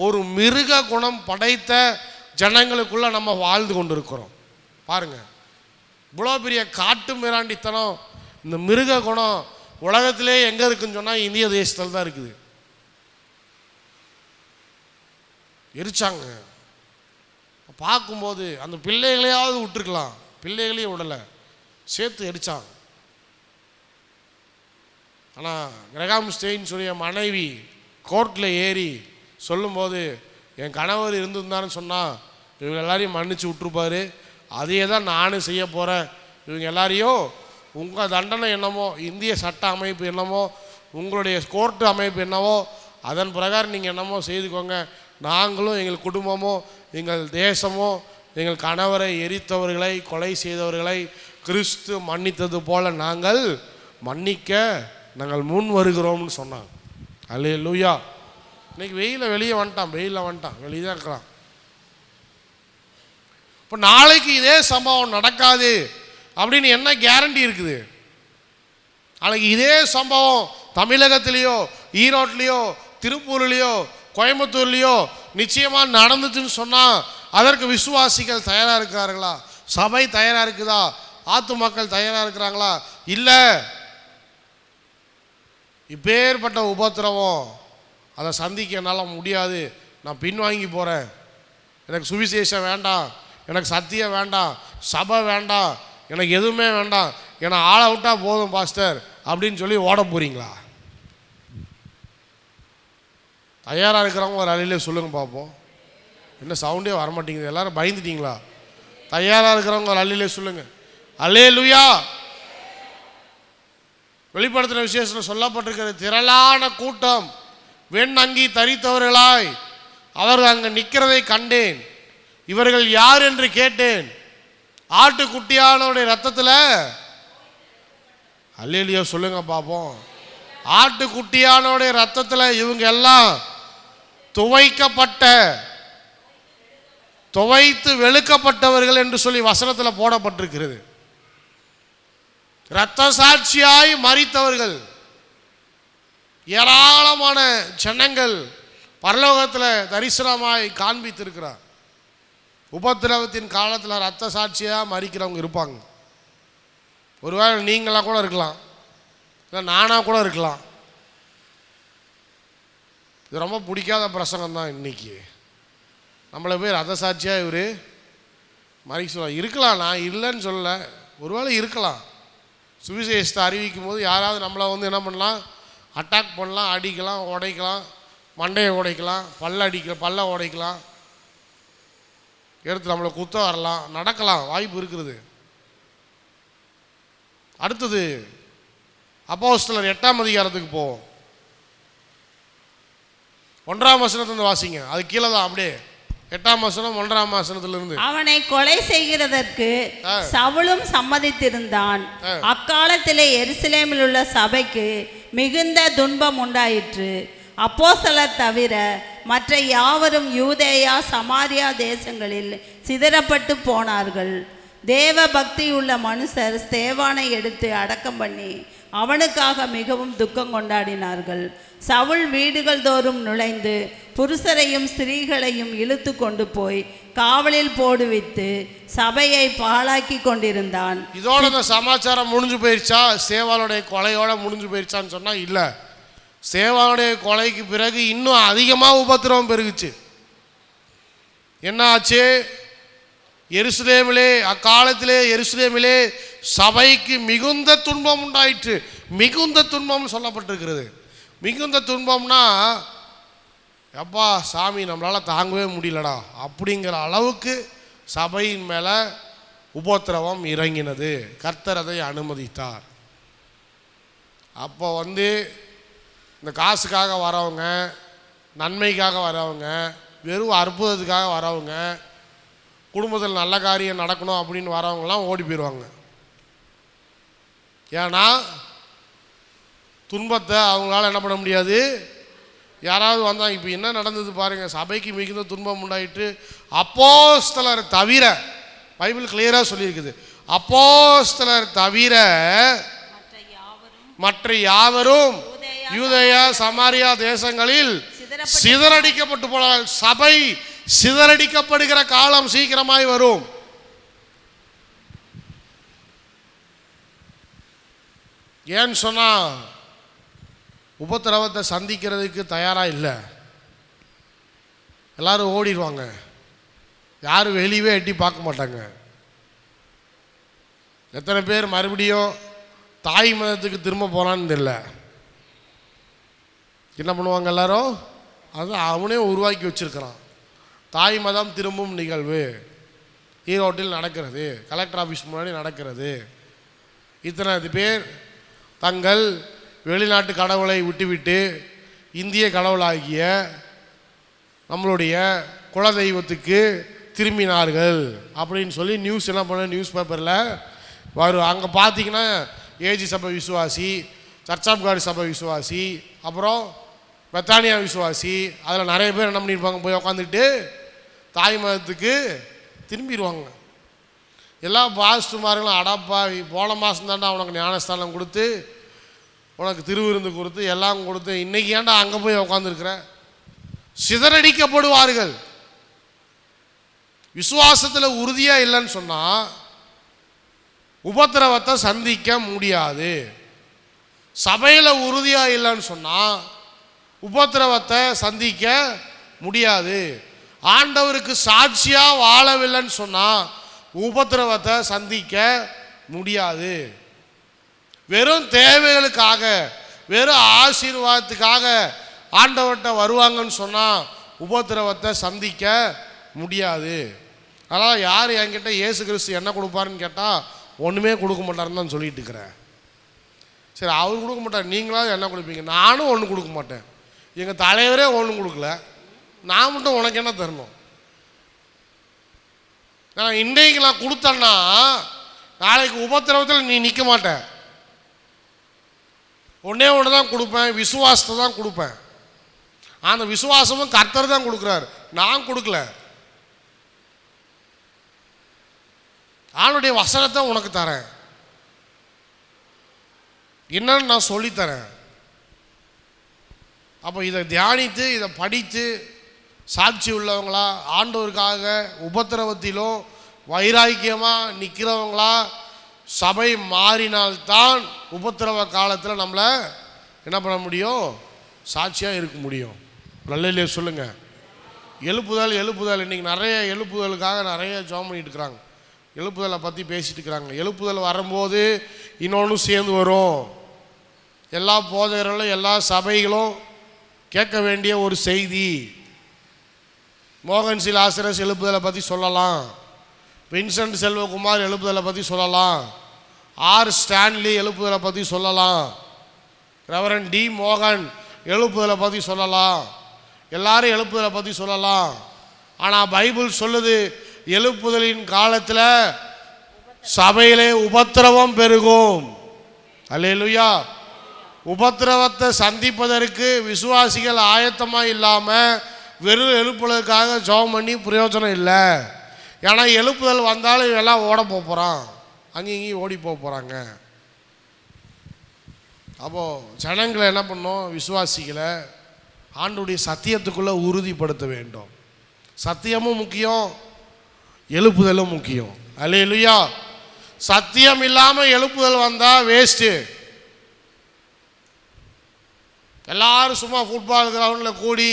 ஒரு மிருக குணம் படைத்த ஜனங்களுக்குள்ள நம்ம வாழ்ந்து கொண்டு இருக்கிறோம். பாருங்க, இவ்வளோ பெரிய காட்டு மிராண்டித்தனம், இந்த மிருக குணம் உலகத்திலே எங்கே இருக்குன்னு சொன்னால் இந்திய தேசத்தில் தான் இருக்குது. எரிச்சாங்க. பார்க்கும்போது அந்த பிள்ளைகளையாவது விட்டுருக்கலாம், பிள்ளைகளையும் விடலை, சேர்த்து எரிச்சாங்க. ஆனால் கிரகாம் ஸ்டெயின்ஸுடைய மனைவி கோர்ட்டில் ஏறி சொல்லும்போது, என் கணவர் இருந்திருந்தாருன்னு சொன்னால் இவங்க எல்லாரையும் மன்னிச்சு விட்டுருப்பாரு, அதையே தான் நானும் செய்ய போகிறேன். இவங்க எல்லாரையும் உங்கள் தண்டனை என்னமோ, இந்திய சட்ட அமைப்பு என்னமோ, உங்களுடைய கோர்ட்டு அமைப்பு என்னவோ, அதன் பிரகாரம் நீங்கள் என்னமோ செய்துக்கோங்க. நாங்களும் எங்கள் குடும்பமோ எங்கள் தேசமோ எங்கள் கணவரை எரித்தவர்களை கொலை செய்தவர்களை கிறிஸ்து மன்னித்தது போல நாங்கள் மன்னிக்க நாங்கள் முன் வருகிறோம்னு சொன்னாங்க. அல்லேலூயா. இன்னைக்கு வெளியே வந்துட்டான், வெயிலில் வந்துட்டான், வெளியே தான் இருக்கிறான். இப்போ நாளைக்கு இதே சம்பவம் நடக்காது அப்படின்னு என்ன கேரண்டி இருக்குது? நாளைக்கு இதே சம்பவம் தமிழகத்திலேயோ ஈரோட்லேயோ திருப்பூர்லேயோ கோயம்புத்தூர்லேயோ நிச்சயமாக நடந்துச்சுன்னு சொன்னால் அதற்கு விசுவாசிகள் தயாராக இருக்கிறார்களா? சபை தயாராக இருக்குதா? ஆத்து மக்கள் தயாராக இருக்கிறாங்களா? இல்லை. இப்பேற்பட்ட உபத்திரவம் அதை சந்திக்க என்னால் முடியாது, நான் பின்வாங்கி போகிறேன், எனக்கு சுவிசேஷம் வேண்டாம், எனக்கு சத்தியம் வேண்டாம், சபை வேண்டாம், எனக்கு எதுவுமே வேண்டாம், ஏன்னா ஆளை விட்டால் போதும் பாஸ்டர் அப்படின்னு சொல்லி ஓட போகிறீங்களா? தயாராக இருக்கிறவங்க ஒரு அலையிலே சொல்லுங்கள் பார்ப்போம். என்ன சவுண்டே வரமாட்டேங்குது, எல்லாரும் பயந்துட்டீங்களா? தயாராக இருக்கிறவங்க ஒரு அலையிலே சொல்லுங்கள். அல்லேலூயா. வெளிப்படுத்தின விசேஷத்தில் சொல்லப்பட்டிருக்கிற திரளான கூட்டம் வெண் அங்கி தரித்தவர்களாய் அவர்கள் அங்கே நிற்கிறதை கண்டேன். இவர்கள் யார் என்று கேட்டேன். ஆட்டுக்குட்டியானவருடைய ரத்தத்தில் அல்லேலூயா சொல்லுங்க பார்ப்போம். ஆட்டுக்குட்டியானோடைய ரத்தத்தில் இவங்க எல்லாம் துவைத்து வெளுக்கப்பட்டவர்கள் என்று சொல்லி வசனத்தில் போடப்பட்டிருக்கிறது. இரத்த சாட்சியாய் மரித்தவர்கள் ஏராளமான ஜனங்கள் பரலோகத்தில் தரிசனமாய் காண்பித்திருக்கிறார். உபத்திரவத்தின் காலத்தில் இரத்த சாட்சியாக மரிக்கிறவங்க இருப்பாங்க. ஒருவேளை நீங்களாக கூட இருக்கலாம், இல்லை நானாக கூட இருக்கலாம். இது ரொம்ப பிடிக்காத பிரசங்கம் தான். இன்னைக்கு நம்மளை போய் ரத்த சாட்சியாக இவர் மறிக்க சொல்ல இருக்கலாம். நான் இல்லைன்னு சொல்ல, ஒருவேளை இருக்கலாம். சுவிசேஷத்தை அறிவிக்கும் போது யாராவது நம்மளை என்ன பண்ணலாம், அட்டாக் பண்ணலாம், அடிக்கலாம், உடைக்கலாம், மண்டையை உடைக்கலாம், பல்ல உடைக்கலாம், எடுத்து நம்மளை குத்த வரலாம், நடக்கலாம், வாய்ப்பு இருக்கிறது. அடுத்தது அப்போஸ்தலர் 8ஆம் அதிகாரத்துக்கு போவோம். 1ஆம் வசனத்திலிருந்து வாசிங்க. அது கீழே தான், அப்படியே 8ஆம் வசனம் 1ஆம் வசனத்திலிருந்து. அவனை கொலை செய்கிறதற்கு சவுலும் சம்மதித்திருந்தான். அக்காலத்திலே எருசலேமில் உள்ள சபைக்கு மிகுந்த துன்பம் உண்டாயிற்று. அப்போஸ்தலர் தவிர மற்ற யாவரும் யூதேயா சமாரியா தேசங்களில் சிதறப்பட்டு போனார்கள். தேவ பக்தியுள்ள மனுஷர் ஸ்தேவானை எடுத்து அடக்கம் பண்ணி அவனுக்காக மிகவும் துக்கம் கொண்டாடினார்கள். சவுல் வீடுகள் தோறும் நுழைந்து புருஷரையும் ஸ்திரீகளையும் இழுத்து கொண்டு போய் காவலில் போடுவித்து சபையை பாழாக்கி கொண்டிருந்தான். இதோட இந்த சமாச்சாரம் முடிஞ்சு போயிடுச்சா? சேவாளுடைய கொலையோட முடிஞ்சு போயிடுச்சான்னு சொன்னா இல்ல. சேவாளுடைய கொலைக்கு பிறகு இன்னும் அதிகமாக உபத்திரவம் பெருகுச்சு. என்ன ஆச்சு? அக்காலத்திலே எருசலேமிலே சபைக்கு மிகுந்த துன்பம் உண்டாயிற்று. மிகுந்த துன்பம் சொல்லப்பட்டிருக்கிறது. மிகுந்த துன்பம்னா எப்பா சாமி நம்மளால் தாங்கவே முடியலடா அப்படிங்கிற அளவுக்கு சபையின் மேலே உபத்திரவம் இறங்கினது. கர்த்தர் அதை அனுமதித்தார். அப்போ இந்த காசுக்காக வரவங்க, நன்மைக்காக வரவங்க, வெறும் அற்புதத்துக்காக வரவங்க, குடும்பத்தில் நல்ல காரியம் நடக்கணும் அப்படின்னு வரவங்களாம் ஓடி போயிடுவாங்க. ஏன்னா துன்பத்தை அவங்களால என்ன பண்ண முடியாது. யாராவது வந்தாங்க, இப்போ என்ன நடந்தது பாருங்கள், சபைக்கு மிகுந்த துன்பம் உண்டாயிட்டு அப்போஸ்தலர் தவிர, பைபிள் கிளியராக சொல்லியிருக்குது, அப்போஸ்தலர் தவிர மற்ற யாவரும் யூதேயா சமாரியா தேசங்களில் சிதறடிக்கப்பட்டு போனார்கள். சபை சிதறடிக்கப்படுகிற காலம் சீக்கிரமாய் வரும். ஏன்னு சொன்னா உபத்திரவத்தை சந்திக்கிறதுக்கு தயாராக இல்லை. எல்லாரும் ஓடிடுவாங்க, யாரும் வெளியவே எட்டி பார்க்க மாட்டாங்க. எத்தனை பேர் மறுபடியும் தாய் மதத்துக்கு திரும்ப போனான்னு தெரியல. என்ன பண்ணுவாங்க எல்லாரும்? அது அவனே உருவாக்கி வச்சிருக்கிறான். தாய் மதம் திரும்பும் நிகழ்வு ஈரோட்டில் நடக்கிறது, கலெக்டர் ஆஃபீஸ் முன்னாடி நடக்கிறது. இத்தனை பேர் தங்கள் வெளிநாட்டு கடவுளை விட்டுவிட்டு இந்திய கடவுளாகிய நம்மளுடைய குலதெய்வத்துக்கு திரும்பினார்கள் அப்படின்னு சொல்லி நியூஸ் என்ன பண்ண, நியூஸ் பேப்பரில் வரும். அங்கே பார்த்தீங்கன்னா ஏஜி சபை விசுவாசி, சர்ச் ஆஃப் காட் சபை விசுவாசி, அப்புறம் பெத்தானியா விசுவாசி, அதில் நிறைய பேர் என்ன பண்ணியிருப்பாங்க, போய் உக்காந்துக்கிட்டு தாய் மதத்துக்கு திரும்பிடுவாங்க. எல்லா பாஸ்டுமார்களும் அடப்பா போன மாதம் தாண்டா உனக்கு ஞானஸ்தானம் கொடுத்து உனக்கு திருவிருந்து கொடுத்து எல்லாம் கொடுத்து இன்னைக்கு ஏன்டா அங்கே போய் உட்காந்துருக்கிற? சிதறடிக்கப்படுவார்கள். விசுவாசத்தில் உறுதியாக இல்லைன்னு சொன்னால் உபத்திரவத்தை சந்திக்க முடியாது. சபையில் உறுதியாக இல்லைன்னு சொன்னால் உபத்திரவத்தை சந்திக்க முடியாது. ஆண்டவருக்கு சாட்சியாக வாழவில்லைன்னு சொன்னால் உபத்திரவத்தை சந்திக்க முடியாது. வெறும் தேவைகளுக்காக, வெறும் ஆசீர்வாதத்துக்காக ஆண்டவர்கிட்ட வருவாங்கன்னு சொன்னால் உபத்திரவத்தை சந்திக்க முடியாது. அதனால் யார் என்கிட்ட இயேசு கிறிஸ்து என்ன கொடுப்பாருன்னு கேட்டால் ஒன்றுமே கொடுக்க மாட்டாருன்னு தான் சொல்லிட்டு இருக்கிறேன். சரி, அவர் கொடுக்க மாட்டார், நீங்களாவது என்ன கொடுப்பீங்க? நானும் ஒன்றும் கொடுக்க மாட்டேன். எங்கள் தலைவரே ஒன்றும் கொடுக்கல, நான் மட்டும் உனக்கு என்ன தரணும்? நான் இன்றைக்கு நான் கொடுத்தேன்னா நாளைக்கு உபத்திரவத்தில் நீ நிற்க மாட்டேன். ஒன்றே ஒன்று தான் கொடுப்பேன், விசுவாசத்தை தான் கொடுப்பேன். அந்த விசுவாசமும் கர்த்தர் தான் கொடுக்குறாரு, நான் கொடுக்கல. ஆளுடைய வசனத்தை உனக்கு தரேன், என்னன்னு நான் சொல்லித்தரேன். அப்போ இதை தியானித்து இதை படித்து சாட்சி உள்ளவங்களா, ஆண்டவருக்காக உபத்திரவத்திலும் வைராக்கியமாக நிற்கிறவங்களா சபை மாறினால்தான் உபத்திரவ காலத்தில் நம்மளை என்ன பண்ண முடியும், சாட்சியாக இருக்க முடியும். நல்ல சொல்லுங்கள். எழுப்புதல் எழுப்புதல், இன்றைக்கி நிறைய எழுப்புதலுக்காக நிறைய ஜெபம் பண்ணிட்டு இருக்கிறாங்க, எழுப்புதலை பற்றி பேசிட்டு இருக்கிறாங்க. எழுப்புதல் வரும்போது இன்னொன்று சேர்ந்து வரும். எல்லா போதகர்களும் எல்லா சபைகளும் கேட்க வேண்டிய ஒரு செய்தி. மோகன் சிலாசரஸ் எழுப்புதலை பற்றி சொல்லலாம், வின்சென்ட் செல்வகுமார் எழுப்புதலை பற்றி சொல்லலாம், ஆர் ஸ்டான்லி எழுப்புதலை பற்றி சொல்லலாம், ரெவரண்ட் டி மோகன் எழுப்புதலை பற்றி சொல்லலாம், எல்லாரும் எழுப்புதலை பற்றி சொல்லலாம். ஆனால் பைபிள் சொல்லுது, எழுப்புதலின் காலத்தில் சபையிலே உபத்திரவம் பெருகும். அல்லேலூயா. உபத்திரவத்தை சந்திப்பதற்கு விசுவாசிகள் ஆயத்தமாக இல்லாமல் வெறும் எழுப்புதலுக்காக ஜெபம் பண்ணி பிரயோஜனம் இல்லை. ஏன்னா எழுப்புதல் வந்தாலும் எல்லாம் ஓட போகிறான், அங்கேயும் இங்கேயும் ஓடி போகிறாங்க. அப்போது ஜனங்களை என்ன பண்ணோம், விசுவாசிகளை ஆண்டுடைய சத்தியத்துக்குள்ளே உறுதிப்படுத்த வேண்டும். சத்தியமும் முக்கியம், எழுப்புதலும் முக்கியம். அல்லேலூயா. சத்தியம் இல்லாமல் எழுப்புதல் வந்தால் வேஸ்ட்டு. எல்லாரும் சும்மா ஃபுட்பால் கிரவுண்டில் கூடி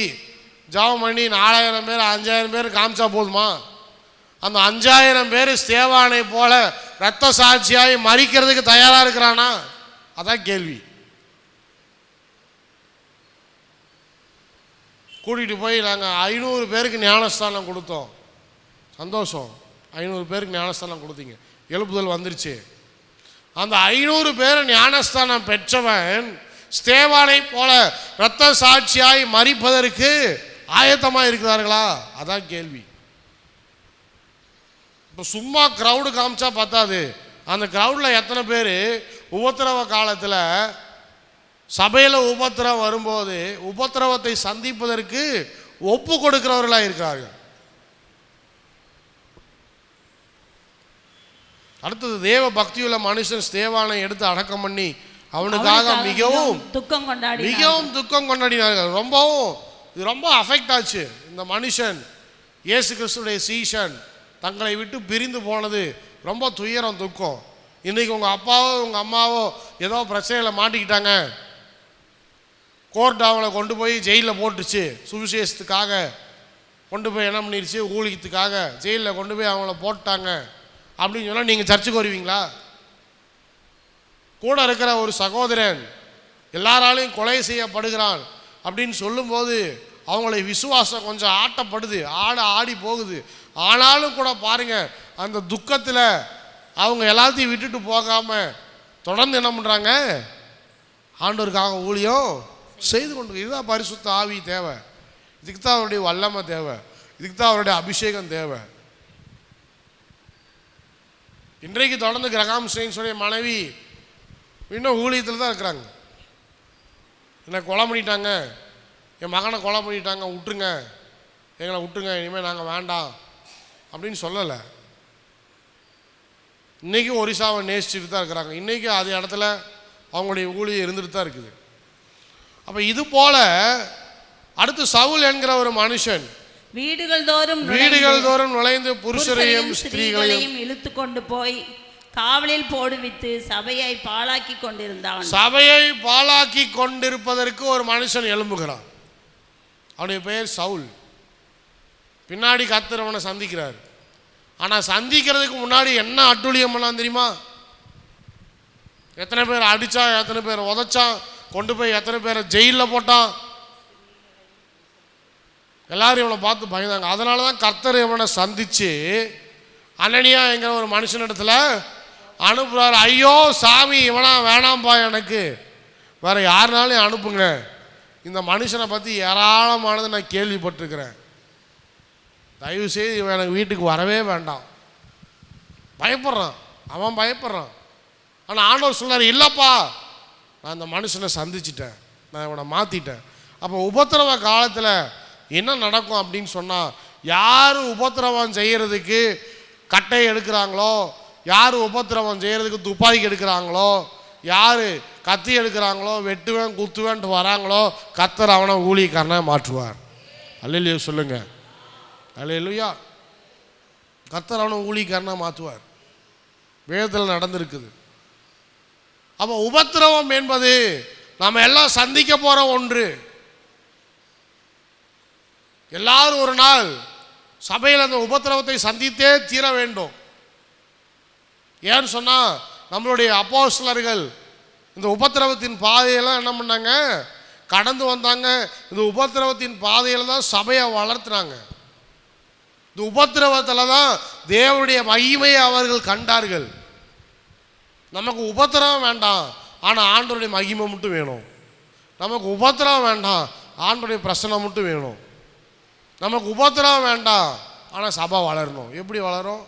ஜெபம் பண்ணி 4000 பேர் 5000 பேர் காமிச்சா போதுமா? அந்த 5000 பேர் ஸ்தேவானை போல இரத்த சாட்சியாகி மறிக்கிறதுக்கு தயாராக இருக்கிறானா? அதான் கேள்வி. கூட்டிகிட்டு போய் நாங்கள் 500 பேருக்கு ஞானஸ்தானம் கொடுத்தோம், சந்தோஷம். 500 பேருக்கு ஞானஸ்தானம் கொடுத்தீங்க, எழுப்புதல் வந்துருச்சு. அந்த 500 பேர் ஞானஸ்தானம் பெற்றவன் ஸ்தேவானை போல இரத்த சாட்சியாய் மரிப்பதற்கு ஆயத்தமாக இருக்கிறார்களா? அதான் கேள்வி. இப்போ சும்மா க்ரௌடு காமிச்சா பத்தாது. அந்த க்ரௌடில் எத்தனை பேர் உபத்திரவ காலத்தில் சபையில் உபத்திரவம் வரும்போது உபத்திரவத்தை சந்திப்பதற்கு ஒப்பு கொடுக்கிறவர்களாக இருக்கிறார்கள். அடுத்தது, தேவ பக்தியுள்ள மனுஷன் ஸ்தேவானை எடுத்து அடக்கம் பண்ணி அவனுக்காக மிகவும் துக்கம் கொண்டாடினார்கள். இது ரொம்ப அஃபெக்ட் ஆச்சு. இந்த மனுஷன் இயேசு கிறிஸ்துடைய சீஷன் தங்களை விட்டு பிரிந்து போனது ரொம்ப துயரம், துக்கம். இன்றைக்கி உங்கள் அப்பாவோ உங்கள் அம்மாவோ ஏதோ பிரச்சனையில் மாட்டிக்கிட்டாங்க, கோர்ட் அவங்கள கொண்டு போய் ஜெயிலில் போட்டுருச்சு, சுவிசேஷத்துக்காக கொண்டு போய் என்ன பண்ணிருச்சு, ஊழியத்துக்காக ஜெயிலில் கொண்டு போய் அவங்கள போட்டாங்க அப்படின்னு சொன்னால் நீங்கள் சர்ச்சுக்கு வருவீங்களா? கூட இருக்கிற ஒரு சகோதரன் எல்லாராலையும் கொலை செய்யப்படுகிறான் அப்படின்னு சொல்லும்போது அவங்களை விசுவாசம் கொஞ்சம் ஆட்டப்படுது, ஆடி போகுது. ஆனாலும் கூட பாருங்கள், அந்த துக்கத்தில் அவங்க எல்லாத்தையும் விட்டுட்டு போகாமல் தொடர்ந்து என்ன பண்ணுறாங்க, ஆண்டவருக்காக ஊழியம் செய்து கொண்டு. இதுதான் பரிசுத்த ஆவி தேவை, இதுக்கு தான் அவருடைய வல்லமை தேவை, இதுக்கு தான் அவருடைய அபிஷேகம் தேவை. இன்றைக்கு தொடர்ந்து கிரகாம் சிங்ஸுடைய மனைவி இன்னும் ஊழியத்தில் தான் இருக்கிறாங்க. என்னை கொலை பண்ணிட்டாங்க, என் மகனை கொலை பண்ணிட்டாங்க, விட்டுருங்க, எங்களை விட்டுருங்க, இனிமேல் நாங்கள் வேண்டாம் அப்படின்னு சொல்லலை. இன்றைக்கும் ஒரிசாவை நேசிச்சுட்டு தான் இருக்கிறாங்க. இன்றைக்கும் அது இடத்துல அவங்களுடைய ஊழியம் இருந்துட்டு தான் இருக்குது. அப்போ இது போல் அடுத்து சவுல் என்கிற ஒரு மனுஷன் வீடுகள் தோறும் நுழைந்து புருஷரையும் ஸ்திரீகளையும் இழுத்து கொண்டு போய் காவலில் போடுவித்து சபையை பாழாக்கி கொண்டிருந்தான். சபையை பாழாக்கி கொண்டிருப்பதற்கு ஒரு மனுஷன் எழும்புகிறான். அவனுடைய பெயர் சவுல். பின்னாடி கர்த்தர் அவனை சந்திக்கிறார். ஆனால் சந்திக்கிறதுக்கு முன்னாடி என்ன அட்டுழியம் பண்ணான் தெரியுமா? எத்தனை பேர் அடித்தான், எத்தனை பேர் உதைச்சான், கொண்டு போய் எத்தனை பேரை ஜெயிலில் போட்டான். எல்லாரும் இவனை பார்த்து பயந்தாங்க. அதனால தான் கர்த்தர் இவனை சந்தித்து அனனியா என்கிற ஒரு மனுஷனிடத்துல அனுப்புகிறார். ஐயோ சாமி, இவனா வேணாம்பா, எனக்கு வேறு யாருனாலும் அனுப்புங்க, இந்த மனுஷனை பற்றி ஏராளமானது நான் கேள்விப்பட்டிருக்கிறேன், தயவுசெய்து இவன் எனக்கு வீட்டுக்கு வரவே வேண்டாம். பயப்படுறான், அவன் பயப்படுறான். ஆனால் ஆண்டவர் சொன்னார், இல்லைப்பா நான் அந்த மனுஷனை சந்திச்சிட்டேன், நான் இவனை மாற்றிட்டேன். அப்போ உபத்திரவ காலத்தில் என்ன நடக்கும் அப்படின்னு சொன்னால், யார் உபத்திரவம் செய்கிறதுக்கு கட்டை எடுக்கிறாங்களோ, யார் உபத்திரவம் செய்கிறதுக்கு துப்பாக்கி எடுக்கிறாங்களோ, யார் கத்தி எடுக்கிறாங்களோ, வெட்டுவேன் குத்துவேன்ட்டு வராங்களோ, கர்த்தர் அவனை ஊழியக்காரனை மாற்றுவார். அல்லேலூயா சொல்லுங்க. அல்லேலூயா. கர்த்தர் அவனை ஊழியக்காரனை மாற்றுவார். வேதத்தில் நடந்திருக்குது. அப்போ உபத்திரவம் என்பது நாம் எல்லாம் சந்திக்க போகிற ஒன்று. எல்லாரும் ஒரு நாள் சபையில் அந்த உபத்திரவத்தை சந்தித்தே தீர வேண்டும். ஏன்னு சொன்னால், நம்மளுடைய அப்போஸ்தலர்கள் இந்த உபத்திரவத்தின் பாதையெல்லாம் என்ன பண்ணாங்க, கடந்து வந்தாங்க. இந்த உபத்திரவத்தின் பாதையில் தான் சபையை வளர்த்துனாங்க. இந்த உபத்திரவத்தில் தான் தேவனுடைய மகிமையை அவர்கள் கண்டார்கள். நமக்கு உபத்திரவம் வேண்டாம், ஆனால் ஆண்டவருடைய மகிமை மட்டும் வேணும். நமக்கு உபத்திரவம் வேண்டாம், ஆண்டவருடைய பிரசன்னம் மட்டும் வேணும். நமக்கு உபத்திரவம் வேண்டாம், ஆனால் சபை வளரணும். எப்படி வளரும்?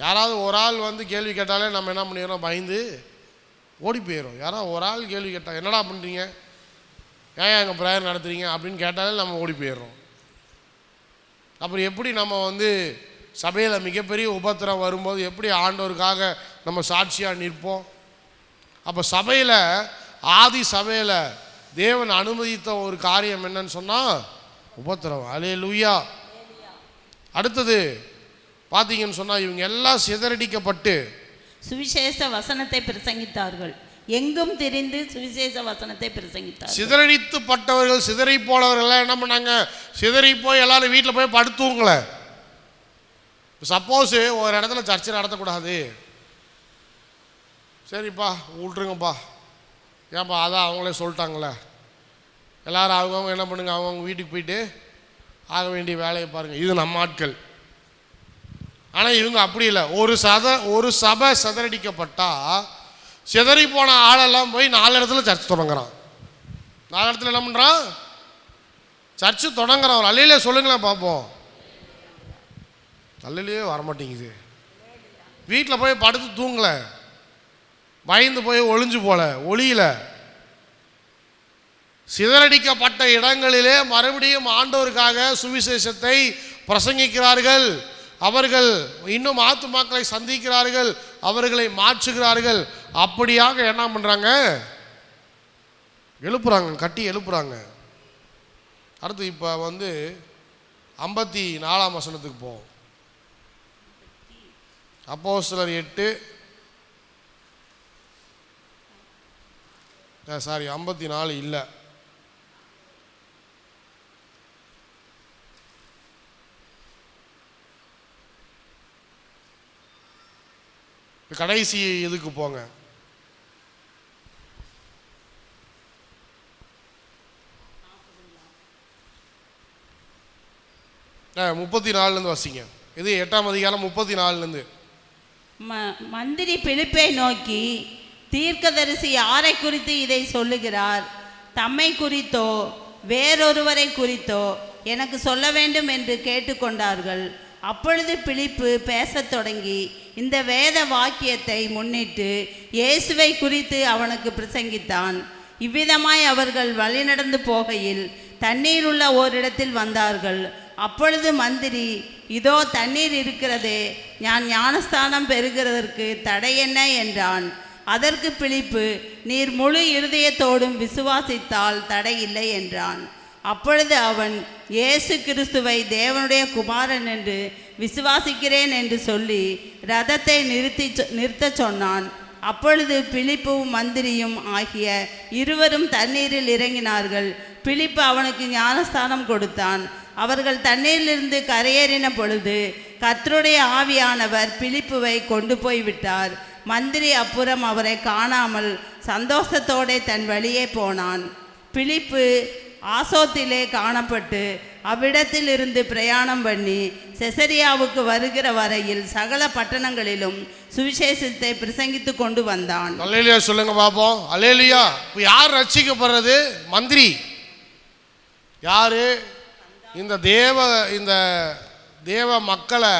யாராவது ஒரு ஆள் வந்து கேள்வி கேட்டாலே நம்ம என்ன பண்ணிடுறோம், பயந்து ஓடி போயிடும். யாராவது ஒரு ஆள் கேள்வி கேட்டால் என்னடா பண்ணுறீங்க, ஏன் எங்கள் ப்ரேயர் நடத்துறீங்க அப்படின்னு கேட்டாலே நம்ம ஓடி போயிடுறோம். அப்புறம் எப்படி நம்ம வந்து சபையில் மிகப்பெரிய உபத்திரம் வரும்போது எப்படி ஆண்டவருக்காக நம்ம சாட்சியாக நிற்போம்? அப்போ சபையில், ஆதி சபையில் தேவன் அனுமதித்த ஒரு காரியம் என்னன்னு சொன்னால் உபத்திரவம். அல்லேலூயா. அடுத்தது பார்த்தீங்கன்னு சொன்னால், இவங்க எல்லாம் சிதறடிக்கப்பட்டு சுவிசேஷ வசனத்தை பிரசங்கித்தார்கள். எங்கும் தெரிந்து சுவிசேஷ வசனத்தை பிரசங்கித்தார்கள். சிதறடித்துப்பட்டவர்கள், சிதறி போனவர்கள் என்ன பண்ணாங்க, சிதறி போய் எல்லாரும் வீட்டில் போய் படுத்துவங்கள. சப்போஸ் ஒரு இடத்துல சர்ச்சை நடத்தக்கூடாது, சரிப்பா விட்ருங்கப்பா, ஏன்ப்பா அதான் அவங்களே சொல்லிட்டாங்களே, எல்லோரும் அவங்கவுங்க என்ன பண்ணுங்க, அவங்கவுங்க வீட்டுக்கு போயிட்டு ஆக வேண்டிய வேலையை பாருங்கள். இது நம்ம ஆட்கள். ஆனால் இவங்க அப்படி இல்லை. ஒரு சபை சிதறடிக்கப்பட்டா, சிதறி போன ஆளெல்லாம் போய் 4 இடத்துல சர்ச் தொடங்குறான். 4 இடத்துல என்ன பண்ணுறான், சர்ச்சு தொடங்குறான். ஒரு அல்லையிலே சொல்லுங்களேன் பார்ப்போம். அல்லையிலே வரமாட்டேங்குது. வீட்டில் போய் படுத்து தூங்கலை, பயந்து போய் ஒளிஞ்சு போல, ஒளியில. சிதறடிக்கப்பட்ட இடங்களிலே மறுபடியும் ஆண்டவருக்காக சுவிசேஷத்தை பிரசங்கிக்கிறார்கள். அவர்கள் இன்னும் ஆத்துமாக்களை சந்திக்கிறார்கள், அவர்களை மாற்றுகிறார்கள். அப்படியாக என்ன பண்ணுறாங்க, எழுப்புறாங்க, கட்டி எழுப்புறாங்க. அடுத்து இப்போ வந்து 54ஆம் வசனத்துக்கு போவோம். அப்போஸ்தலர் 8 சாரி 54 இல்லை, கடைசி இதுக்கு போங்க. ஆ 34 வசிங்க. இது 8ஆம் அதிகாரம் 34. மந்திரி பிலிப்பை நோக்கி, தீர்க்கதரிசி யாரை குறித்து இதை சொல்லுகிறார்? தம்மை குறித்தோ வேறொருவரை குறித்தோ எனக்கு சொல்ல வேண்டும் என்று கேட்டுக்கொண்டார்கள். அப்பொழுது பிலிப்பு பேசத் தொடங்கி இந்த வேத வாக்கியத்தை முன்னிட்டு இயேசுவை குறித்து அவனுக்கு பிரசங்கித்தான். இவ்விதமாய் அவர்கள் வழிநடந்து போகையில் தண்ணீர் உள்ள ஓரிடத்தில் வந்தார்கள். அப்பொழுது மந்திரி, இதோ தண்ணீர் இருக்கிறதே, நான் ஞானஸ்தானம் பெறுகிறதற்கு தடை என்ன என்றான். அதற்கு பிலிப்பு, நீர் முழு இருதயத்தோடும் விசுவாசித்தால் தடையில்லை என்றான். அப்பொழுது அவன், இயேசு கிறிஸ்துவை தேவனுடைய குமாரன் என்று விசுவாசிக்கிறேன் என்று சொல்லி ரதத்தை நிறுத்தச் சொன்னான். அப்பொழுது பிலிப்பும் மந்திரியும் ஆகிய இருவரும் தண்ணீரில் இறங்கினார்கள். பிலிப்பு அவனுக்கு ஞானஸ்தானம் கொடுத்தான். அவர்கள் தண்ணீரிலிருந்து கரையேறின பொழுது கர்த்தருடைய ஆவியானவர் பிலிப்புவை கொண்டு போய் விட்டார். மந்திரி அப்புறம் அவரை காணாமல் சந்தோஷத்தோடு தன் வழியே போனான். பிலிப்பு ஆசோத்திலே காணப்பட்டு அவ்விடத்தில் இருந்து பிரயாணம் பண்ணி செசரியாவுக்கு வருகிற வரையில் சகல பட்டணங்களிலும் சுவிசேஷத்தை பிரசங்கித்து கொண்டு வந்தான். அல்லேலூயா சொல்லுங்க பாப்போம். அல்லேலூயா. இப்போ யார் ரட்சிக்கப்படுறது? மந்திரி. யாரு? இந்த தேவ மக்களை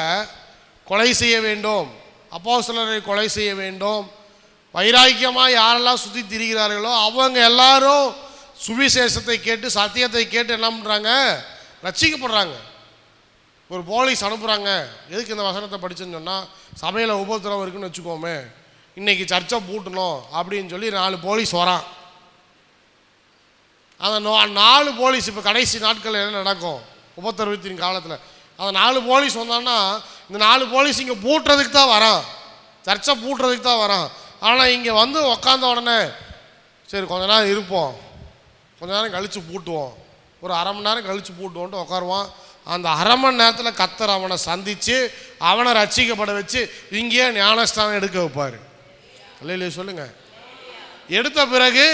கொலை செய்ய வேண்டும், அப்போஸ்தலரை கொலை செய்ய வேண்டும், வைராக்கியமாக யாரெல்லாம் சுற்றி திரிகிறார்களோ அவங்க எல்லாரும் சுவிசேஷத்தை கேட்டு சத்தியத்தை கேட்டு என்ன பண்ணுறாங்க, ரட்சிக்கப்படுறாங்க. ஒரு போலீஸ் அனுப்புகிறாங்க. எதுக்கு இந்த வசனத்தை படிச்சுன்னு சொன்னால், சபையில் உபத்திரவம் இருக்குன்னு வச்சுக்கோமே, இன்றைக்கி சர்ச்சை பூட்டணும் அப்படின்னு சொல்லி 4 போலீஸ் வரான். அந்த 4 போலீஸ் இப்போ கடைசி நாட்களில் என்ன நடக்கும் உபத்திரவத்தின் காலத்தில், அந்த 4 போலீஸ் வந்தான்னா இந்த 4 போலீஸ் இங்கே பூட்டுறதுக்கு தான் வரான், சர்ச்சை பூட்டுறதுக்கு தான் வரான். ஆனால் இங்கே வந்து உக்காந்த உடனே சரி கொஞ்ச நேரம் இருப்போம், கொஞ்ச நேரம் கழித்து பூட்டுவோம், ஒரு அரை மணி நேரம் கழித்து பூட்டுவோன்ட்டு உட்காருவான். அந்த அரை மணி நேரத்தில் கர்த்தர் அவனை சந்தித்து அவனை ரட்சிக்கப்பட வச்சு இங்கேயே ஞானஸ்தானம் எடுக்க வைப்பார். இல்லையே சொல்லுங்கள். எடுத்த பிறகு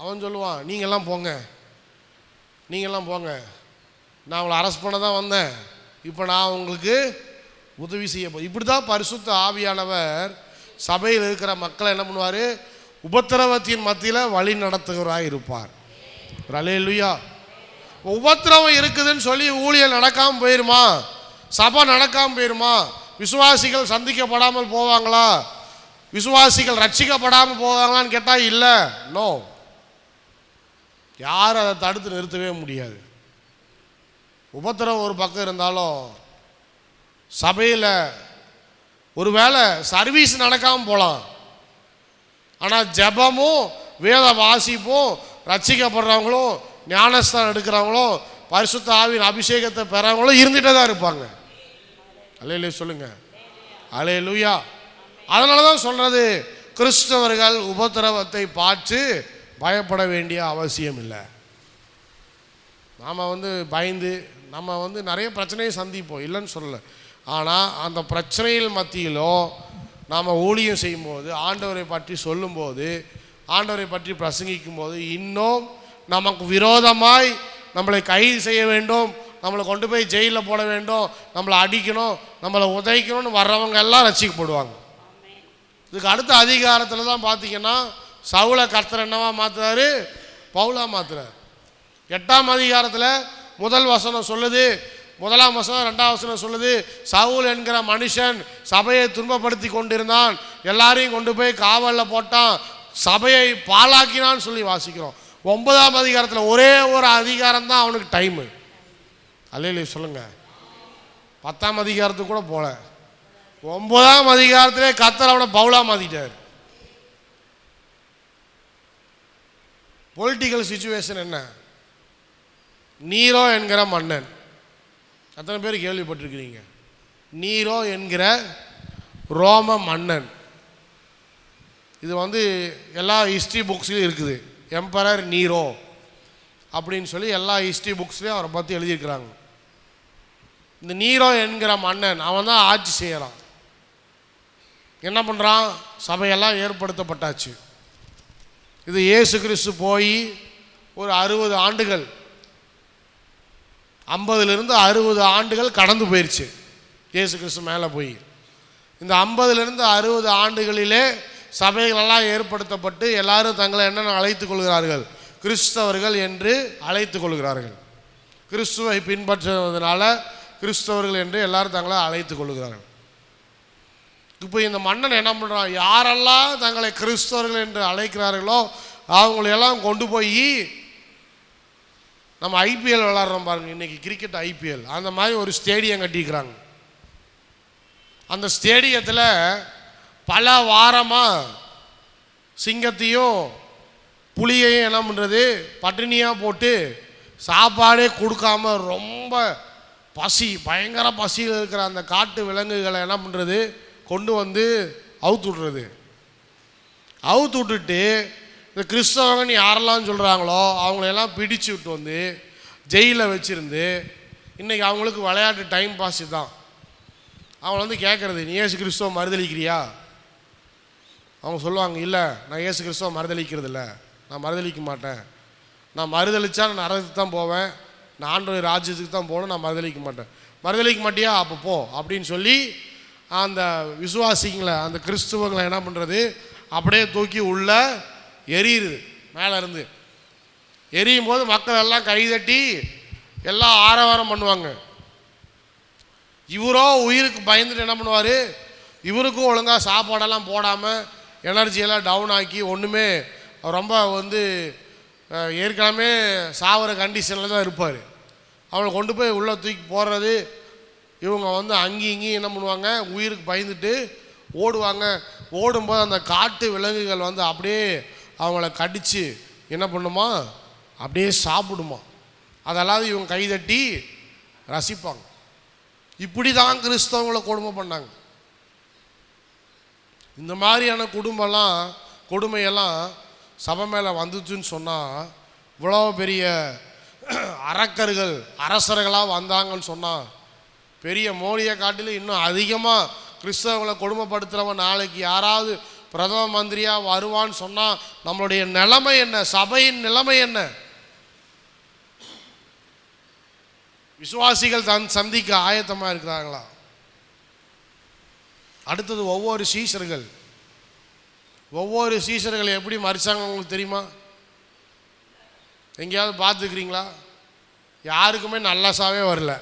அவன் சொல்லுவான், நீங்கள்லாம் போங்க, நீங்கள்லாம் போங்க, நான் உங்களை அரெஸ்ட் பண்ண தான் வந்தேன், இப்போ நான் உங்களுக்கு உதவி செய்ய இப்படி தான் பரிசுத்த ஆவியானவர் சபையில் இருக்கிற மக்களை என்ன பண்ணுவார், உபத்திரவத்தின் மத்தியில் வழி நடத்துகிறவராக இருப்பார். அல்லேலூயா. உபத்திரவம் இருக்குதுன்னு சொல்லி ஊழியர் நடக்காமல் போயிருமா, சபை நடக்காமல் போயிருமா, விசுவாசிகள் சந்திக்கப்படாமல் போவாங்களா, விசுவாசிகள் ரட்சிக்கப்படாமல் போவாங்களான்னு கேட்டால் இல்லை, நோ. யாரும் அதை தடுத்து நிறுத்தவே முடியாது. உபத்திரவம் ஒரு பக்கம் இருந்தாலும் சபையில் ஒருவேளை சர்வீஸ் நடக்காமல் போகலாம், ஆனால் ஜெபமும் வேத வாசிப்பும் ரட்சிக்கப்படுறவங்களும் ஞானஸ்தானம் எடுக்கிறவங்களும் பரிசுத்த ஆவியின் அபிஷேகத்தை பெறவங்களும் இருந்துகிட்டே தான் இருப்பாங்க. அல்லேலூயா சொல்லுங்க. அல்லேலூயா. அதனால தான் சொல்கிறது, கிறிஸ்தவர்கள் உபத்திரவத்தை பார்த்து பயப்பட வேண்டிய அவசியம் இல்லை. நாம் பயந்து நம்ம நிறைய பிரச்சனையை சந்திப்போம், இல்லைன்னு சொல்லலை. ஆனால் அந்த பிரச்சனையில் மத்தியிலோ நாம் ஊழியம் செய்யும்போது, ஆண்டவரை பற்றி சொல்லும்போது, ஆண்டவரை பற்றி பிரசங்கிக்கும் போது, இன்னும் நமக்கு விரோதமாய் நம்மளை கைது செய்ய வேண்டும், நம்மளை கொண்டு போய் ஜெயிலில் போட வேண்டும், நம்மளை அடிக்கணும், நம்மளை உதைக்கணும்னு வர்றவங்க எல்லாம் ரட்சிக்கப்படுவாங்க. இதுக்கு அடுத்த அதிகாரத்தில் தான் பார்த்தீங்கன்னா சவுலை கர்த்தர் என்னவா மாற்றுறாரு, பவுலா மாற்றுறார். 8ஆம் அதிகாரத்தில் முதல் வசனம் சொல்லுது, 1ஆம் வசனம் 2ஆம் வசனம் சொல்லுது, சவுல் என்கிற மனுஷன் சபையை துன்பப்படுத்தி கொண்டிருந்தான், எல்லாரையும் கொண்டு போய் காவலில் போட்டான், சபையை பாழாக்கினான்னு சொல்லி வாசிக்கிறோம். 9ஆம் அதிகாரத்தில் ஒரே ஒரு அதிகாரம் தான் அவனுக்கு டைமு. அல்லேலூயா சொல்லுங்க. 10ஆம் அதிகாரத்துக்கு கூட போல, 9ஆம் அதிகாரத்திலே கர்த்தர் அவனை பவுலா மாற்றிட்டார். பொலிட்டிக்கல் சிச்சுவேஷன் என்ன, நீரோ என்கிற மன்னன், அத்தனை பேர் கேள்விப்பட்டிருக்கிறீங்க. நீரோ என்கிற ரோம மன்னன், இது எல்லா ஹிஸ்ட்ரி புக்ஸ்லையும் இருக்குது. எம்பரர் நீரோ அப்படின்னு சொல்லி எல்லா ஹிஸ்ட்ரி புக்ஸ்லையும் அவரை பற்றி எழுதியிருக்கிறாங்க. இந்த நீரோ என்கிற மன்னன் அவன் தான் ஆட்சி செய்கிறான். என்ன பண்ணுறான், சபையெல்லாம் ஏற்படுத்தப்பட்டாச்சு. இது இயேசு கிறிஸ்து போய் ஒரு 60 ஆண்டுகள், 50லிருந்து 60 ஆண்டுகள் கடந்து போயிடுச்சு இயேசு கிறிஸ்து மேலே போய். இந்த 50லிருந்து 60 ஆண்டுகளிலே சபைகளெல்லாம் ஏற்படுத்தப்பட்டு எல்லாரும் தங்களை என்னென்ன அழைத்து கொள்கிறார்கள், கிறிஸ்தவர்கள் என்று அழைத்து கொள்கிறார்கள். கிறிஸ்துவை பின்பற்றுவதனால கிறிஸ்தவர்கள் என்று எல்லாரும் தங்களை அழைத்து கொள்கிறார்கள். இப்போ இந்த மன்னன் என்ன பண்ணுறான், யாரெல்லாம் தங்களை கிறிஸ்தவர்கள் என்று அழைக்கிறார்களோ அவங்களையெல்லாம் கொண்டு போய், நம்ம ஐபிஎல் விளாட்றோம் பாருங்கள், இன்றைக்கி கிரிக்கெட் ஐபிஎல், அந்த மாதிரி ஒரு ஸ்டேடியம் கட்டிக்கிறாங்க. அந்த ஸ்டேடியத்தில் பல வாரமாக சிங்கத்தையும் புலியையும் என்ன பண்ணுறது, பட்டினியாக போட்டு சாப்பாடே கொடுக்காம ரொம்ப பசி, பயங்கர பசியில் இருக்கிற அந்த காட்டு விலங்குகளை என்ன பண்ணுறது, கொண்டு அவுத்து விட்றது. அவுத்து விட்டுட்டு இந்த கிறிஸ்தவங்கன்னு யாரெல்லாம் சொல்கிறாங்களோ அவங்களையெல்லாம் பிடிச்சு விட்டு ஜெயிலில் வச்சுருந்து, இன்றைக்கி அவங்களுக்கு விளையாட்டு டைம் பாஸ் தான். அவங்கள கேட்குறது, நீ இயேசு கிறிஸ்துவ மறுதளிக்கிறியா? அவங்க சொல்லுவாங்க, இல்லை நான் இயேசு கிறிஸ்துவ மறுதளிக்கிறது இல்லை, நான் மறுதளிக்க மாட்டேன், நான் மறுதளித்தா நான் நரகத்துக்கு தான் போவேன், நான் ஆண்டவர் ராஜ்யத்துக்கு தான் போகணும், நான் மறுதளிக்க மாட்டேன். மறுதளிக்க மாட்டியா, அப்போ போ அப்படின்னு சொல்லி அந்த விசுவாசிங்களை, அந்த கிறிஸ்துவங்களை என்ன பண்ணுறது, அப்படியே தூக்கி உள்ள எரியுது. மேலே இருந்து எரியும் போது மக்கள் எல்லாம் கைதட்டி எல்லாம் ஆரவாரம் பண்ணுவாங்க. இவரோ உயிருக்கு பயந்துட்டு என்ன பண்ணுவார், இவருக்கும் ஒழுங்காக சாப்பாடெல்லாம் போடாமல் எனர்ஜியெல்லாம் டவுன் ஆக்கி ஒன்றுமே ரொம்ப ஏற்கனவே சாவர கண்டிஷனில் தான் இருப்பார். அவளை கொண்டு போய் உள்ளே தூக்கி போடுறது, இவங்க அங்கேயும் இங்கேயும் என்ன பண்ணுவாங்க, உயிருக்கு பயந்துட்டு ஓடுவாங்க. ஓடும்போது அந்த காட்டு விலங்குகள் அப்படியே அவங்கள கடித்து என்ன பண்ணுமா, அப்படியே சாப்பிடுமா. அதெல்லாம் இவங்க கைதட்டி ரசிப்பாங்க. இப்படி தான் கிறிஸ்தவங்களை கொடுமை பண்ணாங்க. இந்த மாதிரியான கொடுமையெல்லாம் சபை மேலே வந்துச்சுன்னு சொன்னால், இவ்வளோ பெரிய அரக்கர்கள் அரசர்களாக வந்தாங்கன்னு சொன்னால், பெரிய மோடியை காட்டிலும் இன்னும் அதிகமாக கிறிஸ்தவங்களை கொடுமைப்படுத்துகிறவன் நாளைக்கு யாராவது பிரதம மந்திரியாக வருவான்னு சொன்னால் நம்மளுடைய நிலைமை என்ன, சபையின் நிலைமை என்ன? விசுவாசிகள் சந்திக்க ஆயத்தமாக இருக்கிறாங்களா? அடுத்தது ஒவ்வொரு சீஷர்கள் எப்படி மறிச்சாங்க உங்களுக்கு தெரியுமா? எங்கேயாவது பார்த்துக்கிறீங்களா? யாருக்குமே நல்ல சாவே வரல.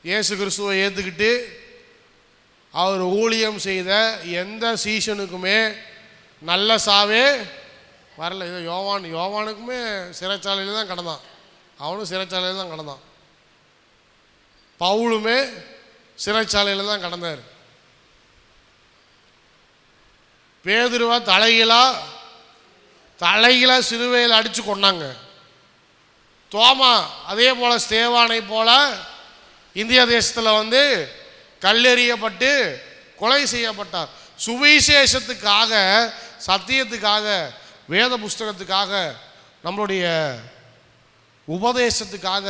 இயேசு கிறிஸ்துவை ஏற்றுக்கிட்டு அவர் ஊழியம் செய்த எந்த சீஷனுக்குமே நல்ல சாவே வரல. இதை யோவானுக்குமே சிறைச்சாலையில் தான் கிடந்தான். அவனும் சிறைச்சாலையில் தான் கிடந்தான். பவுலுமே சிறைச்சாலையில் தான் கிடந்தார். பேதுருவா தலைகீழா சிலுவையில் அடித்து கொண்டாங்க. தோமா அதே போல் ஸ்தேவானை போல இந்திய தேசத்தில் கல்லெறியப்பட்டு கொலை செய்யப்பட்டார். சுவிசேஷத்துக்காக, சத்தியத்துக்காக, வேத புஸ்தகத்துக்காக, நம்மளுடைய உபதேசத்துக்காக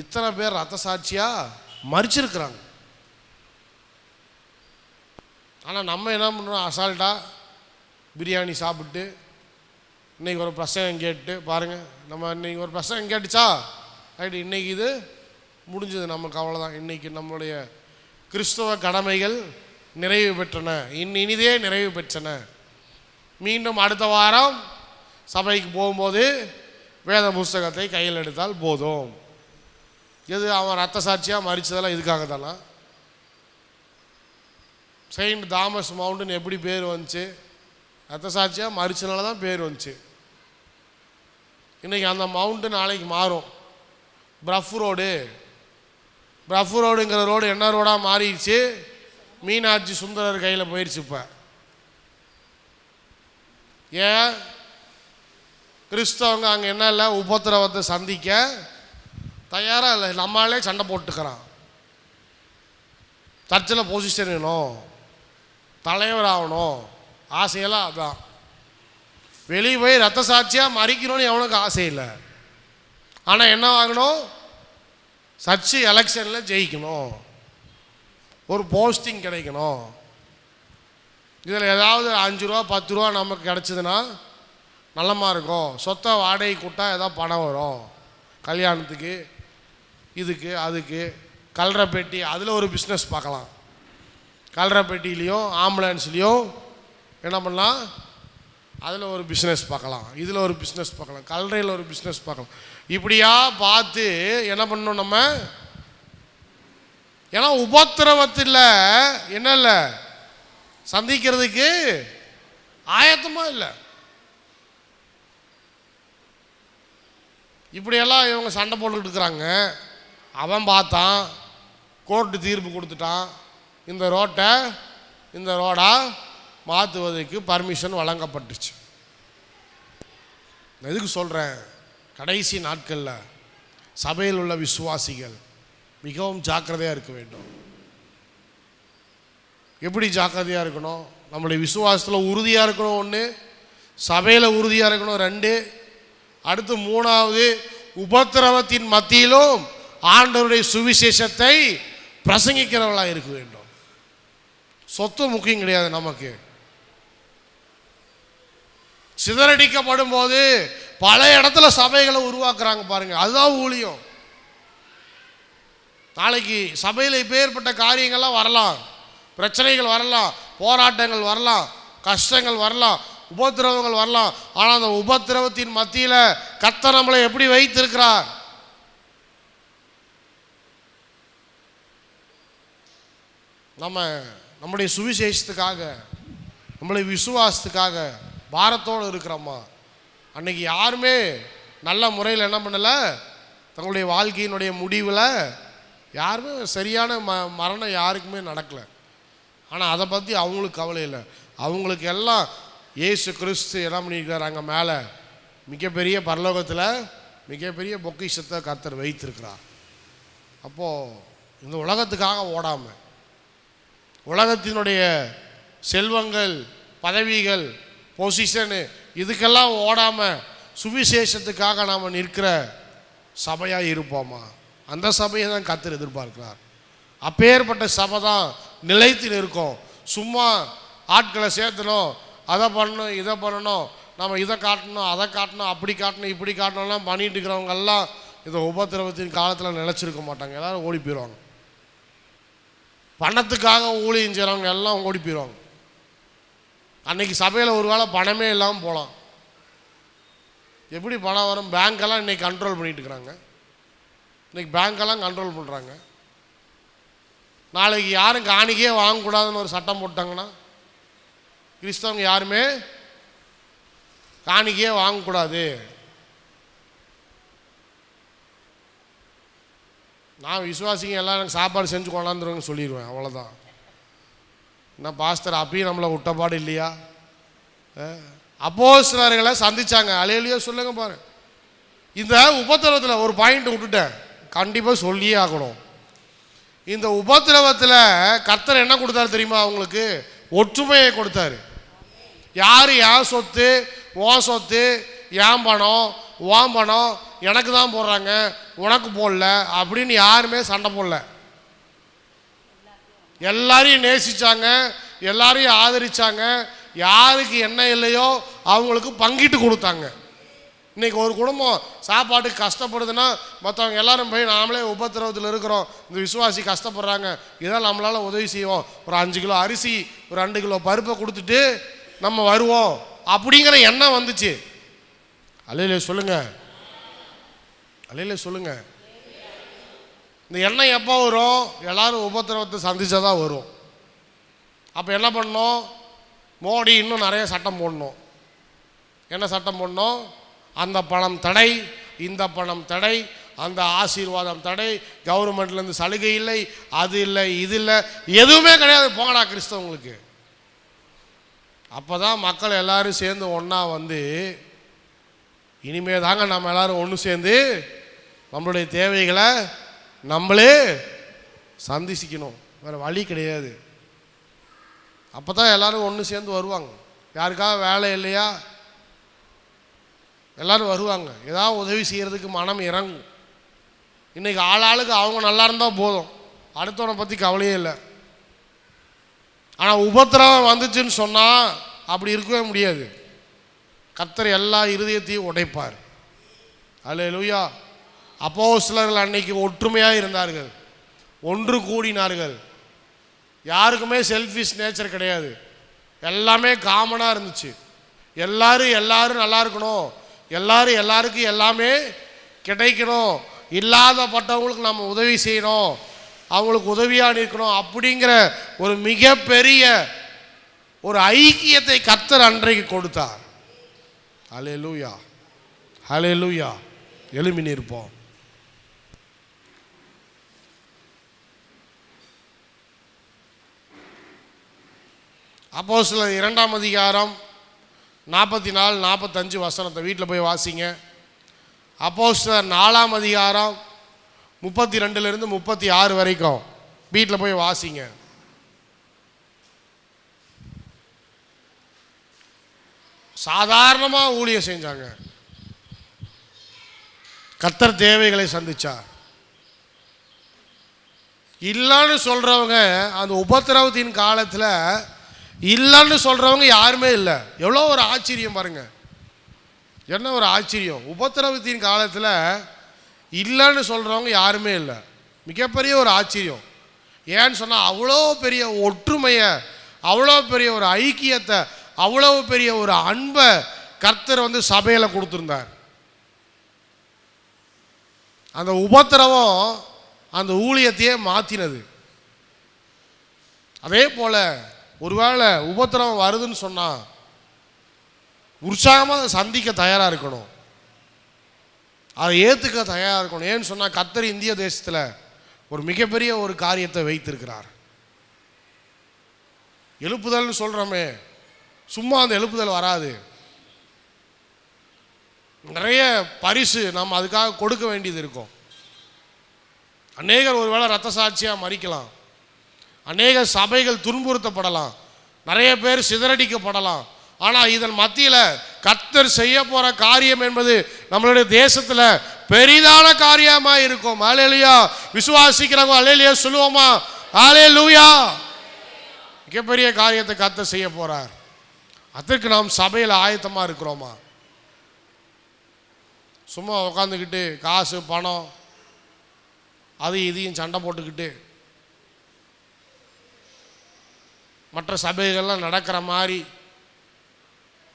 இத்தனை பேர் ரத்த சாட்சியாக மரிச்சிருக்கிறாங்க. ஆனால் நம்ம என்ன பண்ணுறோம், அசால்ட்டாக பிரியாணி சாப்பிட்டு இன்றைக்கி ஒரு பிரசங்கம் கேட்டு பாருங்கள். நம்ம இன்றைக்கி ஒரு பிரசங்கம் கேட்டுச்சா ரைட்டு, இன்றைக்கி இது முடிஞ்சது, நமக்கு அவ்வளோதான். இன்றைக்கி நம்மளுடைய கிறிஸ்தவ கடமைகள் நிறைவு பெற்றன, இனிதே நிறைவு பெற்றன. மீண்டும் அடுத்த வாரம் சபைக்கு போகும்போது வேத புஸ்தகத்தை கையில் எடுத்தால் போதும். எது, அவன் ரத்த சாட்சியாக மரிச்சதெல்லாம் இதுக்காக தானா? செயின்ட் தாமஸ் மவுண்டன் எப்படி பேர் வந்துச்சு? ரத்த சாட்சியாக மரிச்சனால தான் பேர் வந்துச்சு. இன்றைக்கி அந்த மவுண்டன் நாளைக்கு மாறும். பிரஃப் ரோடுங்கிற ரோடு என்ன ரோடாக மாறிடுச்சு? மீனாட்சி சுந்தரர் கையில் போயிடுச்சு. இப்போ ஏன் கிறிஸ்தவங்க அங்கே என்ன இல்லை, உபத்திரவத்தை சந்திக்க தயாராக இல்லை. நம்மளாலே சண்டை போட்டுக்கிறான். சர்ச்சில் பொசிஷன் வேணும், தலைவர் ஆகணும், ஆசையெல்லாம் அதான். வெளியே போய் ரத்த சாட்சியாக மறிக்கணும்னு எவனுக்கு ஆசை இல்லை. ஆனால் என்ன ஆகணும், சர்ச்சு எலெக்ஷனில் ஜெயிக்கணும், ஒரு போஸ்டிங் கிடைக்கணும். இதில் ஏதாவது 5 ரூபா 10 ரூபா நமக்கு கிடச்சிதுன்னா நல்லமாக இருக்கும். சொத்தை வாடகை கூட்டா ஏதாவது பணம் வரும், கல்யாணத்துக்கு, இதுக்கு அதுக்கு. கல்ற பெட்டி, அதில் ஒரு பிஸ்னஸ் பார்க்கலாம். கல்ற பெட்டிலையும் ஆம்புலன்ஸ்லேயும் என்ன பண்ணலாம், அதில் ஒரு பிஸ்னஸ் பார்க்கலாம், இதில் ஒரு பிஸ்னஸ் பார்க்கலாம், கல்றையில் ஒரு பிஸ்னஸ் பார்க்கலாம். இப்படியா பார்த்து என்ன பண்ணணும் நம்ம? ஏன்னா உபத்திரவத்தில் என்ன இல்லை, சந்திக்கிறதுக்கு ஆயத்தமாக இல்லை. இப்படியெல்லாம் இவங்க சண்டை போட்டுக்கிட்டு இருக்கிறாங்க. அவன் பார்த்தான், கோர்ட்டு தீர்ப்பு கொடுத்துட்டான், இந்த ரோடா மாற்றுவதற்கு பர்மிஷன் வழங்கப்பட்டுச்சு. எதுக்கு சொல்கிறேன், கடைசி நாட்களில் சபையில் உள்ள விசுவாசிகள் மிகவும் ஜாக்கிரதையாக இருக்க வேண்டும். எப்படி ஜாக்கிரதையாக இருக்கணும்? நம்மளுடைய விசுவாசத்தில் உறுதியாக இருக்கணும் 1, சபையில் உறுதியாக இருக்கணும் 2, அடுத்து 3வது உபத்திரவத்தின் மத்தியிலும் ஆண்டவருடைய சுவிசேஷத்தை பிரசங்கிக்கிறவர்களாக இருக்க வேண்டும். சொத்து முக்கியம் கிடையாது நமக்கு. சிதறடிக்கப்படும் போது பல இடத்துல சபைகளை உருவாக்குறாங்க பாருங்க, அதுதான் ஊழியம். நாளைக்கு சபையில் இப்பேற்பட்ட காரியங்கள்லாம் வரலாம், பிரச்சனைகள் வரலாம், போராட்டங்கள் வரலாம், கஷ்டங்கள் வரலாம், உபத்திரவங்கள் வரலாம். ஆனால் அந்த உபத்திரவத்தின் மத்தியில் கர்த்தர் நம்மளை எப்படி வைத்திருக்கிறார்? நம்முடைய சுவிசேஷத்துக்காக, நம்மளுடைய விசுவாசத்துக்காக பாரத்தோடு இருக்கிறோமா? அன்னைக்கு யாருமே நல்ல முறையில் என்ன பண்ணலை, தங்களுடைய வாழ்க்கையினுடைய முடிவில் யாருமே சரியான மரணம் யாருக்குமே நடக்கலை. ஆனால் அதை பற்றி அவங்களுக்கு கவலை இல்லை. அவங்களுக்கு எல்லாம் இயேசு கிறிஸ்து என்ன பண்ணியிருக்கிறார், அங்கே மேலே மிகப்பெரிய பரலோகத்தில் மிகப்பெரிய பொக்கிஷத்தை கர்த்தர் வைத்திருக்கிறார். அப்போது இந்த உலகத்துக்காக ஓடாமல், உலகத்தினுடைய செல்வங்கள், பதவிகள், பொசிஷனு இதுக்கெல்லாம் ஓடாமல் சுவிசேஷத்துக்காக நாம் நிற்கிற சபையாக இருப்போமா? அந்த சபையை தான் கர்த்தர் எதிர்பார்க்கிறார். அப்பேற்பட்ட சபை தான் நிலைத்து நிற்கும். சும்மா ஆட்களை சேர்த்தணும், அதை பண்ணணும், இதை பண்ணணும், நம்ம இதை காட்டணும், அதை காட்டணும், அப்படி காட்டணும், இப்படி காட்டணும்லாம் பண்ணிட்டு இருக்கிறவங்கெல்லாம் இந்த உபத்திரவத்தின் காலத்தில் நிலச்சிருக்க மாட்டாங்க. எல்லோரும் ஓடி போயிடுவாங்க. பணத்துக்காக ஊழியம் செய்கிறவங்க எல்லாம் ஓடி போயிடுவாங்க. அன்னைக்கு சபையில் ஒரு வேளை பணமே இல்லாமல் போகலாம். எப்படி பணம் வரும்? பேங்க்கெல்லாம் இன்றைக்கி கண்ட்ரோல் பண்ணிட்டு இருக்கிறாங்க. இன்றைக்கி பேங்க்கெல்லாம் கண்ட்ரோல் பண்ணுறாங்க. நாளைக்கு யாரும் காணிக்கையே வாங்கக்கூடாதுன்னு ஒரு சட்டம் போட்டாங்கன்னா, கிறிஸ்தவங்க யாருமே காணிக்கையே வாங்கக்கூடாது. நான் விசுவாசிங்க எல்லாம் எனக்கு சாப்பாடு செஞ்சு கொண்டாந்துருவேன்னு சொல்லிடுவேன், அவ்வளோதான். என்ன பாஸ்டர் அப்பயும் நம்மளை விட்டப்பாடு இல்லையா? அப்போஸ்தலர்களை சந்திச்சாங்க. அல்லேலூயா சொல்லுங்க பாரு. இந்த உபத்திரவத்தில் ஒரு பாயிண்ட் விட்டுட்டேன், கண்டிப்பாக சொல்லியே ஆகணும். இந்த உபத்திரவத்தில் கர்த்தர் என்ன கொடுத்தாரு தெரியுமா? அவங்களுக்கு ஒற்றுமையை கொடுத்தாரு. யார் என் சொத்து, உன் சொத்து, என் பணம், உன் பணம் எனக்கு தான் போடுறாங்க, உனக்கு போடல அப்படின்னு யாருமே சண்டை போடல. எல்லாரையும் நேசிச்சாங்க, எல்லாரையும் ஆதரிச்சாங்க. யாருக்கு என்ன இல்லையோ அவங்களுக்கு பங்கிட்டு கொடுத்தாங்க. இன்றைக்கி ஒரு குடும்பம் சாப்பாட்டுக்கு கஷ்டப்படுதுன்னா மற்றவங்க எல்லாரும் போய் நாமளே உபத்திரவத்தில் இருக்கிறோம், இந்த விசுவாசி கஷ்டப்படுறாங்க, இதான் நம்மளால் உதவி செய்வோம், ஒரு 5 கிலோ அரிசி, ஒரு 2 கிலோ பருப்பை கொடுத்துட்டு நம்ம வருவோம் அப்படிங்கிற எண்ணம் வந்துச்சு. அல்லேலூயா சொல்லுங்க, அல்லேலூயா சொல்லுங்க. இந்த எண்ணம் எப்போ வரும்? எல்லாரும் உபத்திரவத்தை சந்திச்சா தான் வரும். அப்போ என்ன பண்ணணும்? மோடி இன்னும் நிறைய சட்டம் போடணும். என்ன சட்டம் போடணும்? அந்த பணம் தடை, இந்த பணம் தடை, அந்த ஆசீர்வாதம் தடை, கவர்மெண்ட்லேருந்து சலுகை இல்லை, அது இல்லை, இது இல்லை, எதுவுமே கிடையாது, போங்கடா கிறிஸ்தவங்களுக்கு. அப்போ தான் மக்கள் எல்லோரும் சேர்ந்து ஒன்றா வந்து, இனிமே தாங்க நம்ம எல்லோரும் ஒன்று சேர்ந்து நம்மளுடைய தேவைகளை நம்மளே சந்திச்சிக்கணும், வேறு வழி கிடையாது. அப்போ தான் எல்லோரும் ஒன்று சேர்ந்து வருவாங்க. யாருக்காக வேலை இல்லையா, எல்லோரும் வருவாங்க. ஏதாவது உதவி செய்கிறதுக்கு மனம் இறங்கும். இன்றைக்கி ஆளாளுக்கு அவங்க நல்லா இருந்தால் போதும், அடுத்தவனை பற்றி கவலையே இல்லை. ஆனால் உபத்திரவம் வந்துச்சுன்னு சொன்னால் அப்படி இருக்கவே முடியாது. கர்த்தர் எல்லா இருதயத்தையும் உடைப்பார். அல்லேலூயா. அப்போஸ்தலர்கள் அன்னைக்கு ஒற்றுமையாக இருந்தார்கள், ஒன்று கூடினார்கள். யாருக்குமே செல்ஃபிஷ் நேச்சர் கிடையாது, எல்லாமே காமனாக இருந்துச்சு. எல்லாரும் நல்லா இருக்கணும், எல்லாருக்கும் எல்லாமே கிடைக்கணும், இல்லாதப்பட்டவங்களுக்கு நம்ம உதவி செய்யணும், அவங்களுக்கு உதவியாக நிற்கணும் அப்படிங்கிற ஒரு மிகப்பெரிய ஒரு ஐக்கியத்தை கர்த்தர் அன்றைக்கு கொடுத்தார். ஹல்லேலூயா, ஹல்லேலூயா. எழும்பி நிற்போம். அப்போஸ்தலர் 2ஆம் அதிகாரம் 44, 45 வசனத்தை வீட்டில் போய் வாசிங்க. அப்போஸ்தலர் 4ஆம் அதிகாரம் 32லிருந்து 36 வரைக்கும் வீட்டில் போய் வாசிங்க. சாதாரணமாக ஊழியம் செஞ்சாங்க, கர்த்தர் தேவைகளை சந்திச்சார். இல்லைன்னு சொல்கிறவங்க அந்த உபத்திரவத்தின் காலத்தில் இல்லைன்னு சொல்கிறவங்க யாருமே இல்லை. எவ்வளோ ஒரு ஆச்சரியம் பாருங்க, என்ன ஒரு ஆச்சரியம். உபத்திரவத்தின் காலத்தில் இல்லைன்னு சொல்கிறவங்க யாருமே இல்லை, மிகப்பெரிய ஒரு ஆச்சரியம். ஏன்னு சொன்னால் அவ்வளோ பெரிய ஒற்றுமையை, அவ்வளோ பெரிய ஒரு ஐக்கியத்தை, அவ்வளோ பெரிய ஒரு அன்பை கர்த்தர் வந்து சபையில் கொடுத்துருந்தார். அந்த உபத்திரவம் அந்த ஊழியத்தையே மாற்றினது. அதே போல ஒருவேளை உபத்திரவம் வருதுன்னு சொன்னா உற்சாகமாக அதை சந்திக்க தயாராக இருக்கணும், அதை ஏற்றுக்க தயாராக இருக்கணும். ஏன்னு சொன்னால் கர்த்தர் இந்திய தேசத்தில் ஒரு மிகப்பெரிய ஒரு காரியத்தை வைத்திருக்கிறார். எழுப்புதல்னு சொல்கிறோமே, சும்மா அந்த எழுப்புதல் வராது. நிறைய பரிசு நம்ம அதுக்காக கொடுக்க வேண்டியது இருக்கும். அநேகர் ஒருவேளை இரத்த சாட்சியாக மறிக்கலாம், அநேக சபைகள் துன்புறுத்தப்படலாம், நிறைய பேர் சிதறடிக்கப்படலாம். ஆனால் இதன் மத்தியில் கர்த்தர் செய்ய போகிற காரியம் என்பது நம்மளுடைய தேசத்தில் பெரிதான காரியமாக இருக்கும். அல்லேலூயா. விசுவாசிக்கிறவங்க அல்லேலூயா சொல்லுவோமா? அல்லேலூயா. மிகப்பெரிய காரியத்தை கர்த்தர் செய்ய போகிறார். அதற்கு நாம் சபையில் ஆயத்தமாக இருக்கிறோமா? சும்மா உட்காந்துக்கிட்டு காசு பணம் அது இதையும் சண்டை போட்டுக்கிட்டு மற்ற சபைகள்லாம் நடக்கிற மாதிரி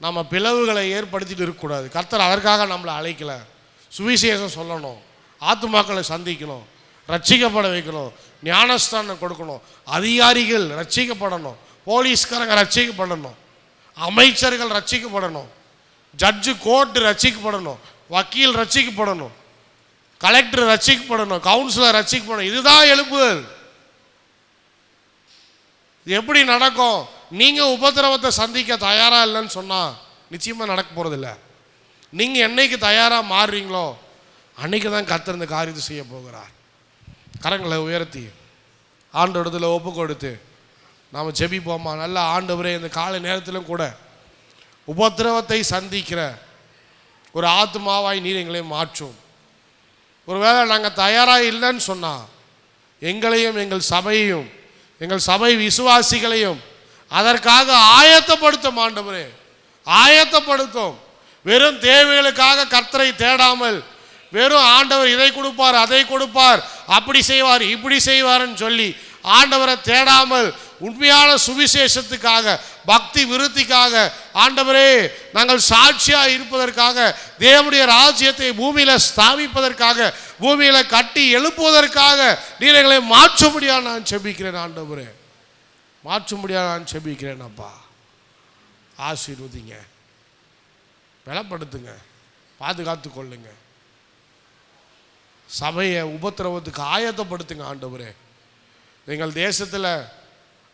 நம்ம பிளவுகளை ஏற்படுத்திட்டு இருக்கக்கூடாது. கர்த்தர் அதற்காக நம்மளை அழைக்கல. சுவிசேஷம் சொல்லணும், ஆத்துமாக்களை சந்திக்கணும், ரட்சிக்கப்பட வைக்கணும், ஞானஸ்தானம் கொடுக்கணும், அதிகாரிகள் ரட்சிக்கப்படணும், போலீஸ்காரங்க ரட்சிக்கப்படணும், அமைச்சர்கள் ரட்சிக்கப்படணும், ஜட்ஜு கோர்ட்டு ரட்சிக்கப்படணும், வக்கீல் ரட்சிக்கப்படணும், கலெக்டர் ரட்சிக்கப்படணும், கவுன்சிலர் ரட்சிக்கப்படணும். இதுதான் எழுப்புதல். இது எப்படி நடக்கும்? நீங்கள் உபத்திரவத்தை சந்திக்க தயாராக இல்லைன்னு சொன்னால் நிச்சயமாக நடக்க போகிறதில்ல. நீங்கள் என்னைக்கு தயாராக மாறுறீங்களோ அன்னைக்கு தான் கர்த்தர் இந்த காரியத்தை செய்ய போகிறார். கரங்களை உயர்த்தி ஆண்டவரிடத்துல ஒப்பு கொடுத்து நாம் ஜெபிப்போமா? நல்ல ஆண்டவரே, இந்த காலை நேரத்திலும் கூட உபத்திரவத்தை சந்திக்கிற ஒரு ஆத்துமாவாய் நீர் எங்களை மாற்றும். ஒருவேளை நாங்கள் தயாராக இல்லைன்னு சொன்னால் எங்களையும் எங்கள் சபையையும் எங்கள் சபை விசுவாசிகளையும் அதற்காக ஆயத்தப்படுத்தும் ஆண்டவரே, ஆயத்தப்படுத்தும். வெறும் தேவைகளுக்காக கர்த்தரை தேடாமல் வெறும் ஆண்டவர் இதை கொடுப்பார் அதை கொடுப்பார் அப்படி செய்வார் இப்படி செய்வார்னு சொல்லி ஆண்டவரை தேடாமல் உண்மையான சுவிசேஷத்துக்காக பக்தி விருத்திக்காக ஆண்டவரே நாங்கள் சாட்சியாக இருப்பதற்காக தேவனுடைய ராஜ்யத்தை பூமியில் ஸ்தாபிப்பதற்காக பூமியில் கட்டி எழுப்புவதற்காக நீர் எங்களை மாற்றும்படியாக நான் செபிக்கிறேன். ஆண்டவரே, மாற்றும்படியாக நான் செபிக்கிறேன். அப்பா, ஆசீர்வதிங்க, பலப்படுத்துங்க, பாதுகாத்து கொள்ளுங்க, சபையை உபத்திரவத்துக்கு ஆயத்தப்படுத்துங்க. ஆண்டவரே, எங்கள் தேசத்தில்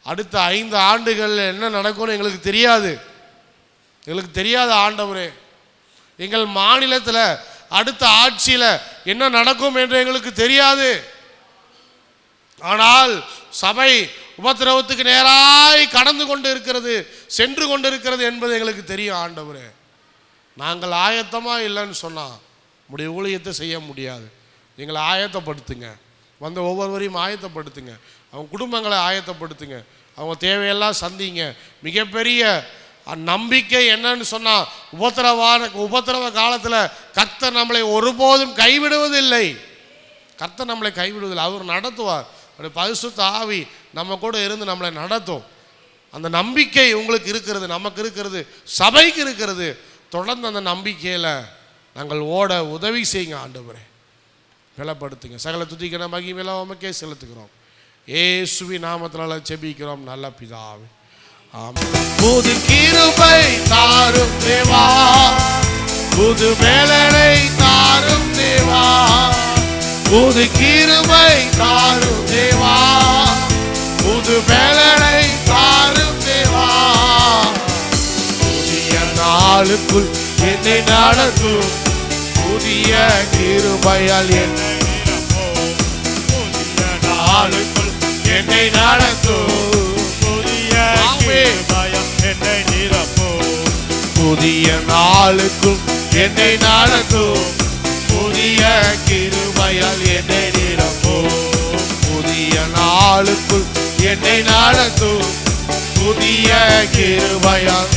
அடுத்த 5 ஆண்டுகள் என்ன நடக்கும்னு எங்களுக்கு தெரியாது, எங்களுக்கு தெரியாத ஆண்டவரே. எங்கள் மாநிலத்தில் அடுத்த ஆட்சியில் என்ன நடக்கும் என்று எங்களுக்கு தெரியாது. ஆனால் சபை உபத்திரவத்துக்கு நேராய் கடந்து கொண்டு இருக்கிறது, சென்று கொண்டு இருக்கிறது என்பது எங்களுக்கு தெரியும். ஆண்டவரே, நாங்கள் ஆயத்தமாக இல்லைன்னு சொன்னால் நம்முடைய ஊழியத்தை செய்ய முடியாது. எங்களை ஆயத்தப்படுத்துங்க, வந்த ஒவ்வொருவரையும் ஆயத்தப்படுத்துங்க, அவங்க குடும்பங்களை ஆயத்தப்படுத்துங்க, அவங்க தேவையெல்லாம் சந்திங்க. மிகப்பெரிய நம்பிக்கை என்னன்னு சொன்னால் உபத்திரவ காலத்தில் கர்த்தர் நம்மளை ஒருபோதும் கைவிடுவதில்லை. கர்த்தர் நம்மளை கைவிடுவதில்லை, அவர் நடத்துவார். அப்படி பரிசுத்த ஆவி நம்ம கூட இருந்து நம்மளை நடத்தும். அந்த நம்பிக்கை உங்களுக்கு இருக்கிறது, நமக்கு இருக்கிறது, சபைக்கு இருக்கிறது. தொடர்ந்து அந்த நம்பிக்கையில் நாங்கள் ஓட உதவி செய்யுங்க. ஆண்டவரே, பலப்படுத்துங்க. சகல துதிக்கிற மகிமையெல்லாம் உமக்கே செலுத்துகிறோம். இயேசுவின் நாமத்தினால ஜெபிக்கிறோம் நல்ல பிதாவே, ஆமென். புது கிருபை தாரும் தேவா, புது மேலனை தாரும் தேவா, புது கிருபை தாரும் தேவா, புது மேலனை தாரும் தேவா. புதிய நாளுக்குள் என்னை நடத்தும், புதிய கிருபையால் என்னை நிரப்பும், புதிய நாளுக்குள் என்னை நடத்தும், புதிய கிருபையால் என்னை நிரப்பும், புதிய நாளுக்குள் என்னை நடத்தும், புதிய கிருபையால் என்னை நிரப்பும், புதிய நாளுக்குள் என்னை நடத்தும், புதிய கிருபையால்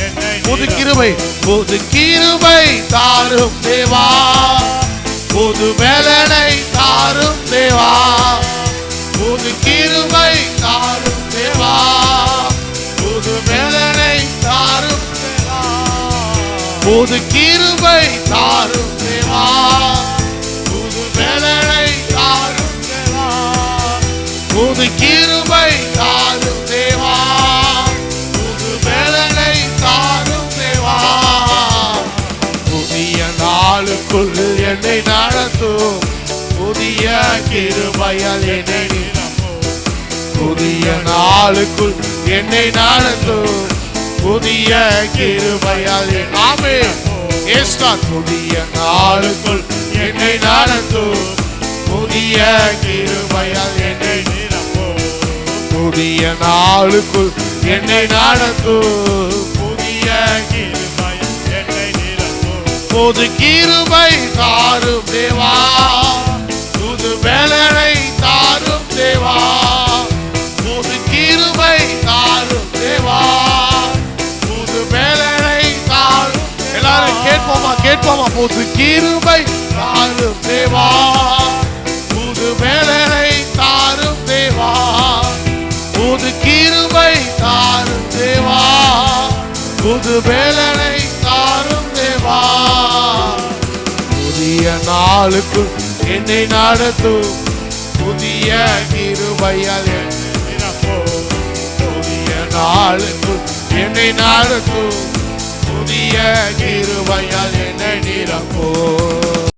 புது கிருபை, புது கிருபை தாரும் தேவா, புது பலனை தாரும் தேவா, புது கிருபை தாரும் தேவா, புது பலனை தாரும் தேவா, புது கிருபை தாரும் தேவா, புது பலனை தாரும் தேவா, புது கிருபை தாரும் தேவா, நாளுக்குள் என்னை நடத்தும் புதிய கிருபையால் என்னை நிரப்பும். புதிய நாளுக்குள் என்னை நடத்தும் புதிய கிருபையால் ஆமென். ஏஸ்கார் புதிய நாளுக்குள் என்னை நடத்தும் புதிய கிருபையால் என்னை நிரப்பும். புதிய நாளுக்குள் என்னை நடத்தும் புதிய கிருபையால் என்னை நிரப்பும். புது கிருபை தாரும் தேவா, புது வேலனை தாரும் தேவா, புது கிருபை தாரும் தேவா, புது வேலனை தாரும். எல்லாரும் கேட்போமா கேட்போமா. புது கிருபை தாரும் தேவா, புது வேலனை தாரும் தேவா, புது கிருபை தாரும் தேவா, புது வேலனை தாரும் தேவா. புதிய நாளுக்குள் என்னை நடத்தும் புதிய கிருபையால் என்னை நிரப்பும். புதிய நாளுக்குள் என்னை நடத்தும் புதிய கிருபையால் என்னை நிரப்பும்.